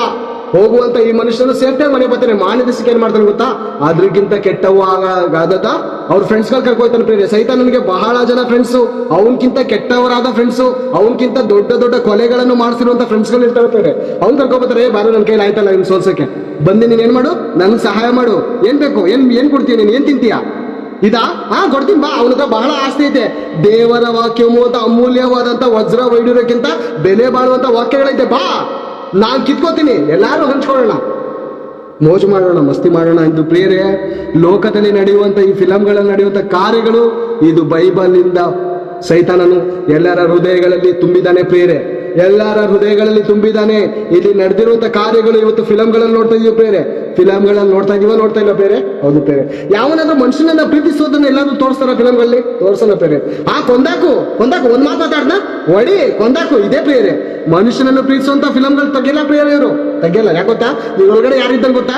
ಹೋಗುವಂತ ಈ ಮನುಷ್ಯನು ಸೇಫ್ಟಿಯಾಗಿ ಮನೆ ಬರ್ತಾನೆ. ಮಾನದಿಸಿಕೆ ಏನ್ ಮಾಡ್ತಾನೆ ಗೊತ್ತಾ? ಅದ್ರಕ್ಕಿಂತ ಕೆಟ್ಟವು ಆಗಾದ ಅವ್ರ ಫ್ರೆಂಡ್ಸ್ಗಳು ಕರ್ಕೊಯ್ತಾನೆ ಪ್ರೇರೆ. ಸೈತಾನನಿಗೆ ಬಹಳ ಜನ ಫ್ರೆಂಡ್ಸು, ಅವನ್ಕಿಂತ ಕೆಟ್ಟವರಾದ ಫ್ರೆಂಡ್ಸು, ಅವನ್ಕಿಂತ ದೊಡ್ಡ ಕೊಲೆಗಳನ್ನು ಮಾಡಿಸಿರುವಂತ ಫ್ರೆಂಡ್ಸ್ಗಳು ಇರ್ತಾರೆ ಪ್ರೇರೆ. ಅವ್ನು ಕರ್ಕೊಬತ್ತಾರೆ, ಬಾರು ನನ್ನ ಕೈಲಿ ಆಯ್ತಲ್ಲ ಇವ್ನು ಸೋಲ್ಸಕ್ಕೆ, ಬಂದು ನೀನ್ ಏನ್ ಮಾಡು, ನನ್ಗೆ ಸಹಾಯ ಮಾಡು. ಏನ್ ಬೇಕು? ಏನ್ ಕೊಡ್ತೀಯ ನೀನು? ಏನ್ ತಿಂತೀಯಾ? ಕೊಡ್ತೀನಿ ಬಾ. ಅವನ ಹತ್ರ ಬಹಳ ಆಸ್ತಿ ಐತೆ. ದೇವರ ವಾಕ್ಯವು ಅಮೂಲ್ಯವಾದಂತ ವಜ್ರ ವೈಡೂರ್ಯಕ್ಕಿಂತ ಬೆಲೆ ಬಾಳುವಂತ ವಾಕ್ಯಗಳೈತೆ. ಬಾ, ನಾನ್ ಕಿತ್ಕೋತೀನಿ, ಎಲ್ಲಾರು ಹಂಚ್ಕೊಳ್ಳೋಣ. ಮೋಜು ಮಾಡೋಣ, ಮಸ್ತಿ ಮಾಡೋಣ ಎಂದು ಪ್ರಿಯರೇ, ಲೋಕದಲ್ಲಿ ನಡೆಯುವಂತ ಈ ಫಿಲಂಗಳಲ್ಲಿ ನಡೆಯುವಂತ ಕಾರ್ಯಗಳು ಇದು ಬೈಬಲ್ ಇಂದ ಸೈತಾನನು ಎಲ್ಲರ ಹೃದಯಗಳಲ್ಲಿ ತುಂಬಿದ್ದಾನೆ ಪ್ರಿಯರೇ, ಎಲ್ಲರ ಹೃದಯಗಳಲ್ಲಿ ತುಂಬಿದ್ದಾನೆ. ಇಲ್ಲಿ ನಡೆದಿರುವಂತ ಕಾರ್ಯಗಳು ಇವತ್ತು ಫಿಲಂಗಳಲ್ಲಿ ನೋಡ್ತಾ ಇದೀವಿ ಪ್ರಿಯರೇ, ಫಿಲಂಗಳಲ್ಲಿ ನೋಡ್ತಾ ಇಲ್ಲ ಬೇರೆ? ಹೌದು ಬೇರೆ. ಯಾವನಾದ್ರೂ ಮನುಷ್ಯನನ್ನ ಪ್ರೀತಿಸೋದನ್ನ ಎಲ್ಲಾದ್ರೂ ತೋರಿಸ್ತಾರ ಫಿಲಂಗಳಲ್ಲಿ? ತೋರ್ಸಲ್ಲ ಬೇರೆ. ಕೊಂದಾಕು ಒಂದ್ ಮಾತಾಡ್ನ ಒಡಿ ಕೊಂದಾಕು, ಇದೇ ಪ್ರಿಯರೇ. ಮನುಷ್ಯನನ್ನು ಪ್ರೀತಿಸುವಂತ ಫಿಲಂಗಳು ತೆಗಿಲ್ಲ ಪ್ರಿಯರೇ, ಇವರು ತೆಗಿಯಲ್ಲ. ಯಾಕೆ ಗೊತ್ತಾ? ಇವ್ರೊಳಗಡೆ ಯಾರಿದ್ದಂಗೆ ಗೊತ್ತಾ?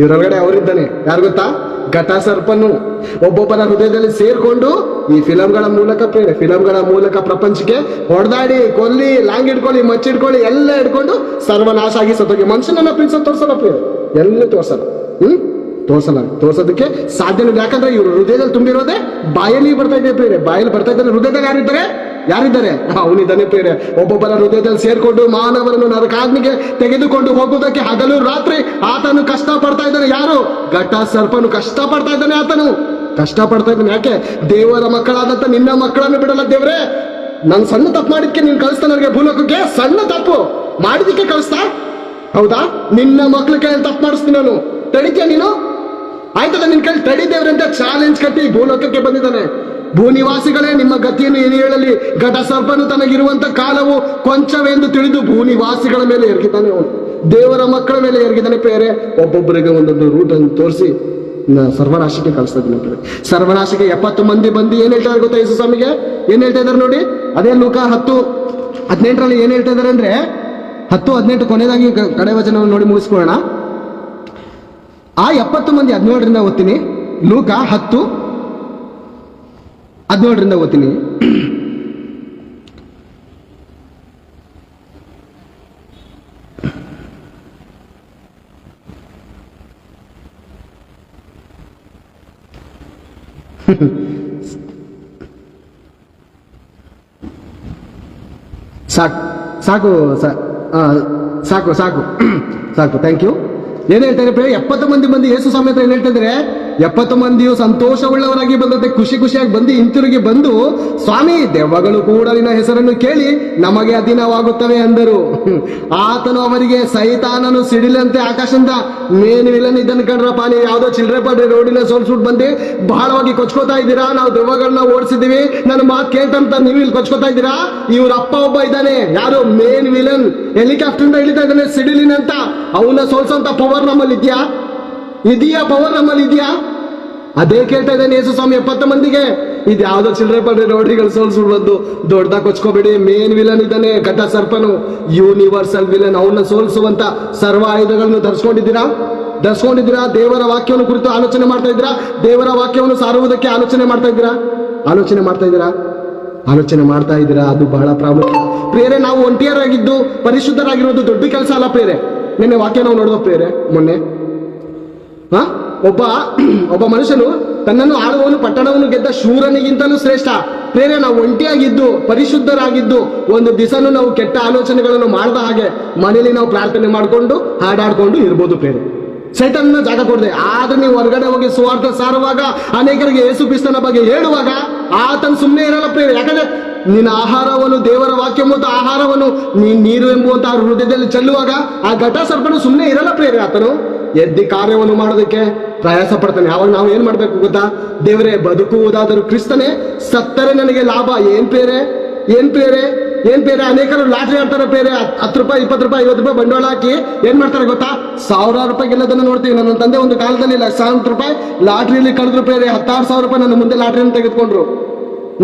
ಇವ್ರೊಳಗಡೆ ಅವರಿದ್ದಾನೆ, ಯಾರು ಗೊತ್ತಾ? ಘಟ ಸರ್ಪನು ಒಬ್ಬೊಬ್ಬರ ಹೃದಯದಲ್ಲಿ ಸೇರ್ಕೊಂಡು ಈ ಫಿಲಂಗಳ ಮೂಲಕ ಪ್ರೇರೆ, ಫಿಲಂಗಳ ಮೂಲಕ ಪ್ರಪಂಚಕ್ಕೆ ಹೊಡೆದಾಡಿ, ಕೊಲ್ಲಿ, ಲಾಂಗ್ ಇಟ್ಕೊಳ್ಳಿ, ಮಚ್ಚಿಡ್ಕೊಳ್ಳಿ, ಎಲ್ಲ ಇಟ್ಕೊಂಡು ಸರ್ವನಾಶ ಆಗಿ ಸತ್ತೋಗಿ ಮನುಷ್ಯನನ್ನ ಪ್ರೀತಿಸೋದು ತೋರ್ಸಲ್ಲ ಪ್ರೇರೆ, ಎಲ್ಲ ತೋರ್ಸಲ್ಲ. ತೋರ್ಸೋದಕ್ಕೆ ಸಾಧ್ಯವಿಲ್ಲ. ಯಾಕಂದ್ರೆ ಇವ್ರ ಹೃದಯದಲ್ಲಿ ತುಂಬಿರೋದೇ ಬಾಯಲ್ಲಿ ಬರ್ತಾ ಇದೆ ಪ್ರೇರೆ, ಬಾಯಲ್ಲಿ ಬರ್ತಾ ಇದ್ದಾರೆ. ಹೃದಯದಲ್ಲಿ ಯಾರಿದ್ದಾರೆ? ಅವನಿದ್ದಾನೆ ಪ್ರೇರೆ. ಒಬ್ಬೊಬ್ಬರ ಹೃದಯದಲ್ಲಿ ಸೇರ್ಕೊಂಡು ಮಾನವರನ್ನು ನರಕಾಗ್ನಿಗೆ ತೆಗೆದುಕೊಂಡು ಹೋಗುವುದಕ್ಕೆ ಹಗಲು ರಾತ್ರಿ ಆತನು ಕಷ್ಟ ಪಡ್ತಾ ಇದ್ದಾನೆ. ಯಾರು? ಘಟ ಸರ್ಪನು ಕಷ್ಟ ಪಡ್ತಾ ಇದ್ದಾನೆ. ಆತನು ಕಷ್ಟ ಪಡ್ತಾ ಇದ್ದಾನೆ. ಯಾಕೆ? ದೇವರ ಮಕ್ಕಳಾದಂತ ನಿನ್ನ ಮಕ್ಕಳನ್ನು ಬಿಡಲ್ಲ ದೇವ್ರೆ. ನಾನು ಸಣ್ಣ ತಪ್ಪು ಮಾಡಿದ್ಕೆ ನೀನ್ ಕಳಿಸ್ತಾ ನನಗೆ ಭೂಲೋಕಕ್ಕೆ? ಸಣ್ಣ ತಪ್ಪು ಮಾಡಿದಕ್ಕೆ ಕಳಿಸ್ತಾ? ಹೌದಾ? ನಿನ್ನ ಮಕ್ಳ ಕೈಯಲ್ಲಿ ತಪ್ಪು ಮಾಡಿಸ್ತೀನಿ ನಾನು, ತಡಿತೀಯ ನೀನು? ಆಯ್ತದ, ನಿನ್ ಕೈಲಿ ತಡಿದೇವ್ರೆ ಅಂತ ಚಾಲೆಂಜ್ ಕಟ್ಟಿ ಭೂಲೋಕಕ್ಕೆ ಬಂದಿದ್ದಾನೆ. ಭೂನಿವಾಸಿಗಳೇ, ನಿಮ್ಮ ಗತಿಯನ್ನು ಏನು ಹೇಳಲಿ? ಘಟ ಸರ್ಪನು ತನಗಿರುವಂತ ಕಾಲವು ಕೊಂಚವೆಂದು ತಿಳಿದು ಭೂನಿವಾಸಿಗಳ ಮೇಲೆ ಎರಗಿದ್ದಾನೆ. ಅವನು ದೇವರ ಮಕ್ಕಳ ಮೇಲೆ ಎರಗಿದ್ದಾನೆ ಪ್ರೇರೆ. ಒಬ್ಬೊಬ್ಬರಿಗೆ ಒಂದೊಂದು ರೂಟ್ ಅನ್ನು ತೋರಿಸಿ ಸರ್ವನಾಶಕ್ಕೆ ಕಳಿಸ್ತಾ ಇದ್ದೀನಿ ಪ್ರೇರೆ. ಸರ್ವನಾಶಕ್ಕೆ 70 ಮಂದಿ ಬಂದು ಏನ್ ಹೇಳ್ತಾ ಇದ್ದಾರೆ ಗೊತ್ತಾ? ಯೇಸು ಸ್ವಾಮಿಗೆ ಏನ್ ಹೇಳ್ತಾ ಇದಾರೆ ನೋಡಿ. ಅದೇ ಲೂಕ 10:18 ಏನ್ ಹೇಳ್ತಾ ಇದಾರೆ ಅಂದ್ರೆ, 10:18 ಕೊನೆಯದಾಗಿ ಕಡೆ ವಚನವನ್ನು ನೋಡಿ ಮುಗಿಸ್ಕೊಳ್ಳೋಣ. ಆ 70 ಮಂದಿ 17ರಿಂದ ಓದ್ತೀನಿ. ಲೂಕ 10:17 ಓದ್ತೀನಿ. ಸಾಕು ಸಾಕು ಥ್ಯಾಂಕ್ ಯು. ಏನ್ ಹೇಳ್ತಾರೆ ಪ್ರಿಯ? 70 ಮಂದಿ ಬಂದು ಯೇಸು ಸ್ವಾಮಿ ಹತ್ರ ಏನ್ ಹೇಳ್ತಾ ಇದ್ದಾರೆ? 70 ಮಂದಿಯು ಸಂತೋಷವುಳ್ಳವರಾಗಿ ಬಂದಂತೆ ಖುಷಿಯಾಗಿ ಬಂದು ಹಿಂತಿರುಗಿ ಬಂದು, ಸ್ವಾಮಿ, ದೆವ್ವಗಳು ಕೂಡ ನಿನ್ನ ಹೆಸರನ್ನು ಕೇಳಿ ನಮಗೆ ಅಧೀನವಾಗುತ್ತವೆ ಅಂದರು. ಆತನು ಅವರಿಗೆ, ಸೈತಾನನು ಸಿಡಿಲಂತೆ ಆಕಾಶದಿಂದ ಮೇನ್ ವಿಲನ್ ಇದನ್ನು ಕಂಡ್ರಪ್ಪ, ನೀವು ಯಾವ್ದೋ ಚಿಲ್ಡ್ರೆ ಪಡ್ರಿ ರೋಡಿನ ಸೋಲ್ಸ್ಬಿಟ್ಟು ಬಂದು ಬಹಳವಾಗಿ ಕೊಚ್ಕೋತಾ ಇದ್ದೀರಾ. ನಾವು ದೆವ್ವಗಳನ್ನ ಓಡಿಸಿದೀವಿ, ನನ್ನ ಮಾತು ಕೇಳ್ತಂತ ನೀವು ಇಲ್ಲಿ ಕೊಚ್ಕೋತಾ ಇದ್ದೀರಾ. ಇವ್ರ ಅಪ್ಪ ಒಬ್ಬ ಇದ್ದಾನೆ, ಯಾರು? Main villain. ಹೆಲಿಕಾಪ್ಟರ್ ಇಂದ ಇಳಿತಾ ಇದ್ದಾನೆ ಸಿಡಿಲಿನಂತ. ಅವನ್ನ ಸೋಲ್ಸೋಂತ ಪವರ್ ನಮ್ಮಲ್ಲಿ ಇದೆಯಾ? ಪವರ್ ನಮ್ಮಲ್ಲಿ ಇದೆಯಾ? ಅದೇ ಕೇಳ್ತಾ ಇದ್ದಾನೆ ಯೇಸು ಸ್ವಾಮಿ 70 ಮಂದಿಗೆ. ಇದು ಯಾವ್ದೋ ಚಿಲ್ಡ್ರೆ ಪಡ್ರಿ ರೋಡ್ರಿಗಳು ಸೋಲ್ಸ್ಬಿಡ್ಬಂದು ದೊಡ್ಡದಾಗಿ ಕೊಚ್ಕೋಬೇಡಿ. ಮೇನ್ ವಿಲನ್ ಇದ್ದಾನೆ ಘಟ ಸರ್ಪನು, ಯೂನಿವರ್ಸಲ್ ವಿಲನ್. ಅವನ್ನ ಸೋಲ್ಸುವಂತ ಸರ್ವ ಆಯುಧಗಳನ್ನು ಧರಿಸ್ಕೊಂಡಿದ್ದೀರಾ? ದೇವರ ವಾಕ್ಯವನ್ನು ಕುರಿತು ಆಲೋಚನೆ ಮಾಡ್ತಾ ಇದ್ದೀರಾ? ದೇವರ ವಾಕ್ಯವನ್ನು ಸಾರುವುದಕ್ಕೆ ಆಲೋಚನೆ ಮಾಡ್ತಾ ಇದ್ದೀರಾ? ಅದು ಬಹಳ ಪ್ರಾಮುಖ್ಯ ಪ್ರಿಯರೇ. ನಾವು ಒಂಟಿಯರಾಗಿದ್ದು ಪರಿಶುದ್ಧರಾಗಿರೋದು ದೊಡ್ಡ ಕೆಲಸ ಅಲ್ಲ ಪ್ರಿಯರೇ. ನಿನ್ನೆ ವಾಕ್ಯ ನಾವು ನೋಡಿದ್ವು ಪ್ರಿಯರೇ. ಮೊನ್ನೆ ಒಬ್ಬ ಮನುಷ್ಯನು ತನ್ನನ್ನು ಆಳುವವನು ಪಟ್ಟಣವನ್ನು ಗೆದ್ದ ಶೂರನಿಗಿಂತಲೂ ಶ್ರೇಷ್ಠ. ಪ್ರೇರೆ, ನಾವು ಒಂಟಿಯಾಗಿದ್ದು ಪರಿಶುದ್ಧರಾಗಿದ್ದು ಒಂದು ದಿವಸನೂ ನಾವು ಕೆಟ್ಟ ಆಲೋಚನೆಗಳನ್ನು ಮಾಡದ ಹಾಗೆ ಮನೆಯಲ್ಲಿ ನಾವು ಪ್ರಾರ್ಥನೆ ಮಾಡಿಕೊಂಡು ಹಾಡಾಡ್ಕೊಂಡು ಇರ್ಬೋದು ಪ್ರೇರೆ. ಸೈತಾನನ ಜಾಗ ಕೊಡದೆ. ಆದ್ರೆ ನೀವು ಹೊರಗಡೆ ಹೋಗಿ ಸುವಾರ್ತೆ ಸಾರುವಾಗ, ಅನೇಕರಿಗೆ ಯೇಸು ಕ್ರಿಸ್ತನ ಬಗ್ಗೆ ಹೇಳುವಾಗ ಆತನು ಸುಮ್ಮನೆ ಇರಲ್ಲ ಪ್ರೇರೆ. ಯಾಕಂದ್ರೆ ನಿನ್ನ ಆಹಾರವನ್ನು, ದೇವರ ವಾಕ್ಯ ಮತ್ತು ಆಹಾರವನ್ನು ನೀರು ಎಂಬುವಂತ ಹೃದಯದಲ್ಲಿ ಚೆಲ್ಲುವಾಗ ಆ ಘಟ ಸರ್ಪನು ಸುಮ್ಮನೆ ಇರಲ್ಲ ಪ್ರೇರೆ. ಆತನು ಎದ್ದಿ ಕಾರ್ಯವನ್ನು ಮಾಡೋದಕ್ಕೆ ಪ್ರಯಾಸ ಪಡ್ತಾನೆ. ಅವಾಗ ನಾವು ಏನ್ ಮಾಡ್ಬೇಕು ಗೊತ್ತಾ? ದೇವರೇ, ಬದುಕುವುದಾದರೂ ಕ್ರಿಸ್ತನೇ, ಸತ್ತರೆ ನನಗೆ ಲಾಭ. ಏನ್ ಪೇರೆ ಅನೇಕರು ಲಾಟ್ರಿ ಆಡ್ತಾರೆ ಪೇರೆ. 10 ರೂಪಾಯಿ, 20 ರೂಪಾಯಿ, 50 ರೂಪಾಯಿ ಬಂಡವಾಳ ಹಾಕಿ ಏನ್ ಮಾಡ್ತಾರೆ ಗೊತ್ತಾ? 1000 ರೂಪಾಯಿ ಗೆಲ್ಲೋದನ್ನ ನೋಡ್ತೀವಿ. ನನ್ನ ತಂದೆ ಒಂದು ಕಾಲದಲ್ಲಿ ಲಕ್ಷಾಂತರ ರೂಪಾಯಿ ಲಾಟ್ರಿಯಲ್ಲಿ ಕಳೆದ್ರು ಪ್ರೇರೆ. 16,000 ರೂಪಾಯಿ ನನ್ನ ಮುಂದೆ ಲಾಟ್ರಿಯನ್ನು ತೆಗೆದುಕೊಂಡ್ರು.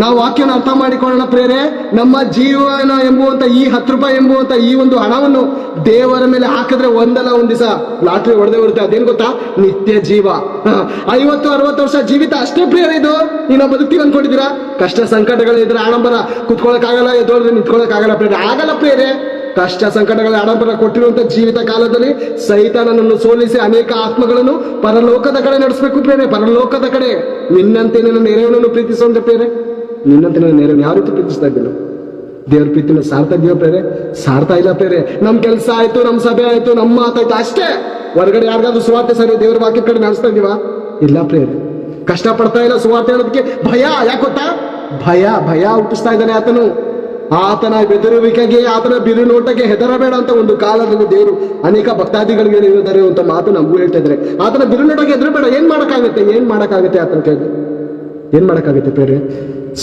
ನಾವು ವಾಕ್ಯನ ಅರ್ಥ ಮಾಡಿಕೊಳ್ಳೋಣ ಪ್ರೇರೆ. ನಮ್ಮ ಜೀವನ ಎಂಬುವಂತ ಈ 10 ರೂಪಾಯಿ ಎಂಬುವಂತ ಈ ಒಂದು ಹಣವನ್ನು ದೇವರ ಮೇಲೆ ಹಾಕಿದ್ರೆ ಒಂದಲ್ಲ ಒಂದ್ ದಿವಸ ಲಾಟ್ರಿ ಹೊಡೆದೇ ಬರುತ್ತೆ. ಅದೇನ್ ಗೊತ್ತಾ? ನಿತ್ಯ ಜೀವ. 50-60 ವರ್ಷ ಜೀವಿತ ಅಷ್ಟೇ ಪ್ರೇರೆ. ಇದು ನಾವು ಬದುಕ್ತೀವಿ ಅನ್ಕೊಂಡಿದ್ದೀರಾ? ಕಷ್ಟ ಸಂಕಟಗಳಿದ್ರೆ ಆಡಂಬರ, ಕುತ್ಕೊಳ್ಳೋಕ್ಕಾಗಲ್ಲ, ಎದ್ದೋದ್ರೆ ನಿಂತ್ಕೊಳ್ಳೋಕ್ಕಾಗಲ್ಲ ಪ್ರೇರೆ. ಆಗಲ್ಲ ಪ್ರೇರೆ. ಕಷ್ಟ ಸಂಕಟಗಳ ಆಡಂಬರ ಕೊಟ್ಟಿರುವಂತ ಜೀವಿತ ಕಾಲದಲ್ಲಿ ಸೈತಾನನನ್ನು ಸೋಲಿಸಿ ಅನೇಕ ಆತ್ಮಗಳನ್ನು ಪರಲೋಕದ ಕಡೆ ನಡೆಸಬೇಕು ಪ್ರೇರೆ. ಪರಲೋಕದ ಕಡೆ. ನಿನ್ನಂತೆ ನನ್ನ ನೆರೆಯವನನ್ನು ಪ್ರೀತಿಸುವಂತ ಪ್ರೇರೆ. ನಿನ್ನಂತೆ ನನ್ನ ನೆರೆಯವನು ಯಾವ ರೀತಿ ಪ್ರೀತಿಸ್ತಾ ಇದ್ದೇನೆ? ದೇವ್ರ ಪ್ರೀತಿನ ಸಾರ್ತಾ ಇದೀವ ಪ್ರೇರೆ? ಸಾರ್ತಾ ಇಲ್ಲ ಪ್ರೇರೆ. ನಮ್ ಕೆಲಸ ಆಯ್ತು, ನಮ್ ಸಭೆ ಆಯ್ತು, ನಮ್ಮ ಮಾತಾಯ್ತು ಅಷ್ಟೇ. ಹೊರಗಡೆ ಯಾರಿಗಾದ್ರೂ ಸುವಾರ್ತೆ ಸರಿ ದೇವ್ರ ವಾಕ್ಯ ಕಡೆ ನಡೆಸ್ತಾ ಇದೀವ? ಇಲ್ಲ ಪ್ರೇರೆ. ಕಷ್ಟ ಪಡ್ತಾ ಇಲ್ಲ ಸುವಾರ್ತೆ ಹೇಳೋದಕ್ಕೆ. ಭಯ. ಯಾಕೆ ಗೊತ್ತಾ? ಭಯ ಹುಟ್ಟಿಸ್ತಾ ಇದ್ದಾನೆ ಆತನು. ಆತನ ಬೆದರುವಿಕೆಗೆ, ಆತನ ಬಿರುನೋಟಕ್ಕೆ ಹೆದರಬೇಡ ಅಂತ ಒಂದು ಕಾಲದಲ್ಲಿ ದೇವರು ಅನೇಕ ಭಕ್ತಾದಿಗಳಿಗೆ ಹೇಳಿದ್ದಾರೆ ಅಂತ ಮಾತು ನಮಗೂ ಹೇಳ್ತಾ ಇದ್ದಾರೆ. ಆತನ ಬಿರುನೋಟಕ್ಕೆ ಹೆದರಬೇಡ. ಏನ್ ಮಾಡಕ್ಕಾಗುತ್ತೆ ಆತನ ಕೈಗೆ? ಏನ್ ಮಾಡಕ್ಕಾಗುತ್ತೆ ಬೇರೆ?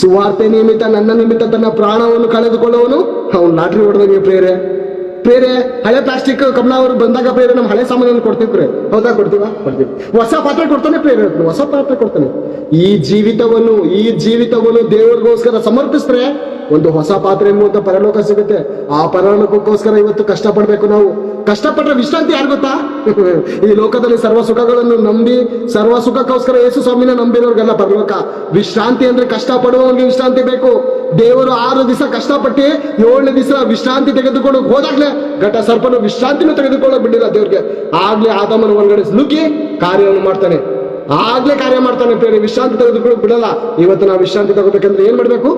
ಸುವಾರ್ತೆ ನಿಮಿತ್ತ, ನನ್ನ ನಿಮಿತ್ತ ತನ್ನ ಪ್ರಾಣವನ್ನು ಕಳೆದುಕೊಳ್ಳುವನು ಅವ್ನು ಲಾಟ್ರಿ ಹೊಡೆದಂಗೆ ಪ್ರೇರೆ. ಹಳೆ ಪ್ಲಾಸ್ಟಿಕ್ ಕಬ್ಣ ಅವರು ಬಂದಾಗ ಪ್ರೇರೆ ನಮ್ಮ ಹಳೆ ಸಾಮಾನ್ಯನ್ನು ಕೊಡ್ತೀವಿ. ಹೌದಾ? ಕೊಡ್ತೀವಿ. ಹೊಸ ಪಾತ್ರೆ ಕೊಡ್ತಾನೆ ಪ್ರೇರೆ, ಹೊಸ ಪಾತ್ರೆ ಕೊಡ್ತಾನೆ. ಈ ಜೀವಿತವನ್ನು ದೇವರಿಗೋಸ್ಕರ ಸಮರ್ಪಿಸಿದ್ರೆ ಒಂದು ಹೊಸ ಪಾತ್ರೆ ಎಂಬುವಂತ ಪರಲೋಕ ಸಿಗುತ್ತೆ. ಆ ಪರಲೋಕಕ್ಕೋಸ್ಕರ ಇವತ್ತು ಕಷ್ಟಪಡ್ಬೇಕು. ನಾವು ಕಷ್ಟಪಟ್ರೆ ವಿಶ್ರಾಂತಿ ಯಾರು ಗೊತ್ತಾ? ಈ ಲೋಕದಲ್ಲಿ ಸರ್ವ ಸುಖಗಳನ್ನು ನಂಬಿ, ಸರ್ವ ಸುಖಕ್ಕೋಸ್ಕರ ಯೇಸು ಸ್ವಾಮಿನ ನಂಬಿರೋರ್ಗೆಲ್ಲ ಪರಲೋಕ. ವಿಶ್ರಾಂತಿ ಅಂದ್ರೆ ಕಷ್ಟಪಡುವವನಿಗೆ ವಿಶ್ರಾಂತಿ ಬೇಕು. ದೇವರು 6 ದಿವಸ ಕಷ್ಟಪಟ್ಟು 7ನೇ ದಿವಸ ವಿಶ್ರಾಂತಿ ತೆಗೆದುಕೊಂಡು ಹೋದಾಗ್ಲೇ ಘಟ ಸರ್ಪನು ವಿಶ್ರಾಂತಿನೂ ತೆಗೆದುಕೊಳ್ಳೋ ಬಿಟ್ಟಿಲ್ಲ ದೇವ್ರಿಗೆ. ಆಗ್ಲೇ ಆದಾಮನ ಒಳಗಡೆ ನುಗ್ಗಿ ಕಾರ್ಯವನ್ನು ಮಾಡ್ತಾನೆ. ಕಾರ್ಯ ಮಾಡ್ತಾನೆ ಪ್ರೇರೆ. ವಿಶ್ರಾಂತಿ ತೆಗೆದುಕೊಳ್ಳೋಕೆ ಬಿಡಲ್ಲ. ಇವತ್ತು ನಾವು ವಿಶ್ರಾಂತಿ ತಗೋಬೇಕಂದ್ರೆ ಏನ್ ಮಾಡ್ಬೇಕು?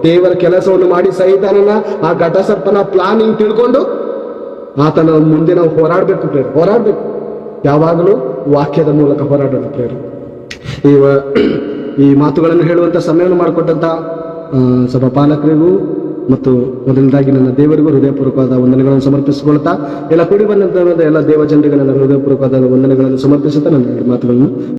ದೇವರ ಕೆಲಸವನ್ನು ಮಾಡಿ ಸೈತಾನನ, ಆ ಘಟ ಸರ್ಪನ ಪ್ಲಾನಿಂಗ್ ತಿಳ್ಕೊಂಡು ಆತನ ಮುಂದೆ ನಾವು ಹೋರಾಡ್ಬೇಕು ಪ್ರೇರೆ. ಹೋರಾಡ್ಬೇಕು. ಯಾವಾಗಲೂ ವಾಕ್ಯದ ಮೂಲಕ ಹೋರಾಡೋಣ ಪ್ರೇರೆ. ಈ ಮಾತುಗಳನ್ನು ಹೇಳುವಂತ ಸಮಯವನ್ನು ಮಾಡಿಕೊಟ್ಟಂತ ಸಭಾ ಪಾಲಕರಿಗೂ ಮತ್ತು ಮೊದಲನೇದಾಗಿ ನನ್ನ ದೇವರಿಗೂ ಹೃದಯಪೂರ್ವಕವಾದ ವಂದನೆಗಳನ್ನು ಸಮರ್ಪಿಸಿಕೊಳ್ತಾ, ಎಲ್ಲ ಕೂಡಿ ಬಂದಂತ ಎಲ್ಲ ದೇವ ಜನರಿಗೆ ನನ್ನ ಹೃದಯಪೂರ್ವಕವಾದ ವಂದನೆಗಳನ್ನು ಸಮರ್ಪಿಸುತ್ತಾ ನನ್ನ ಮಾತುಗಳನ್ನು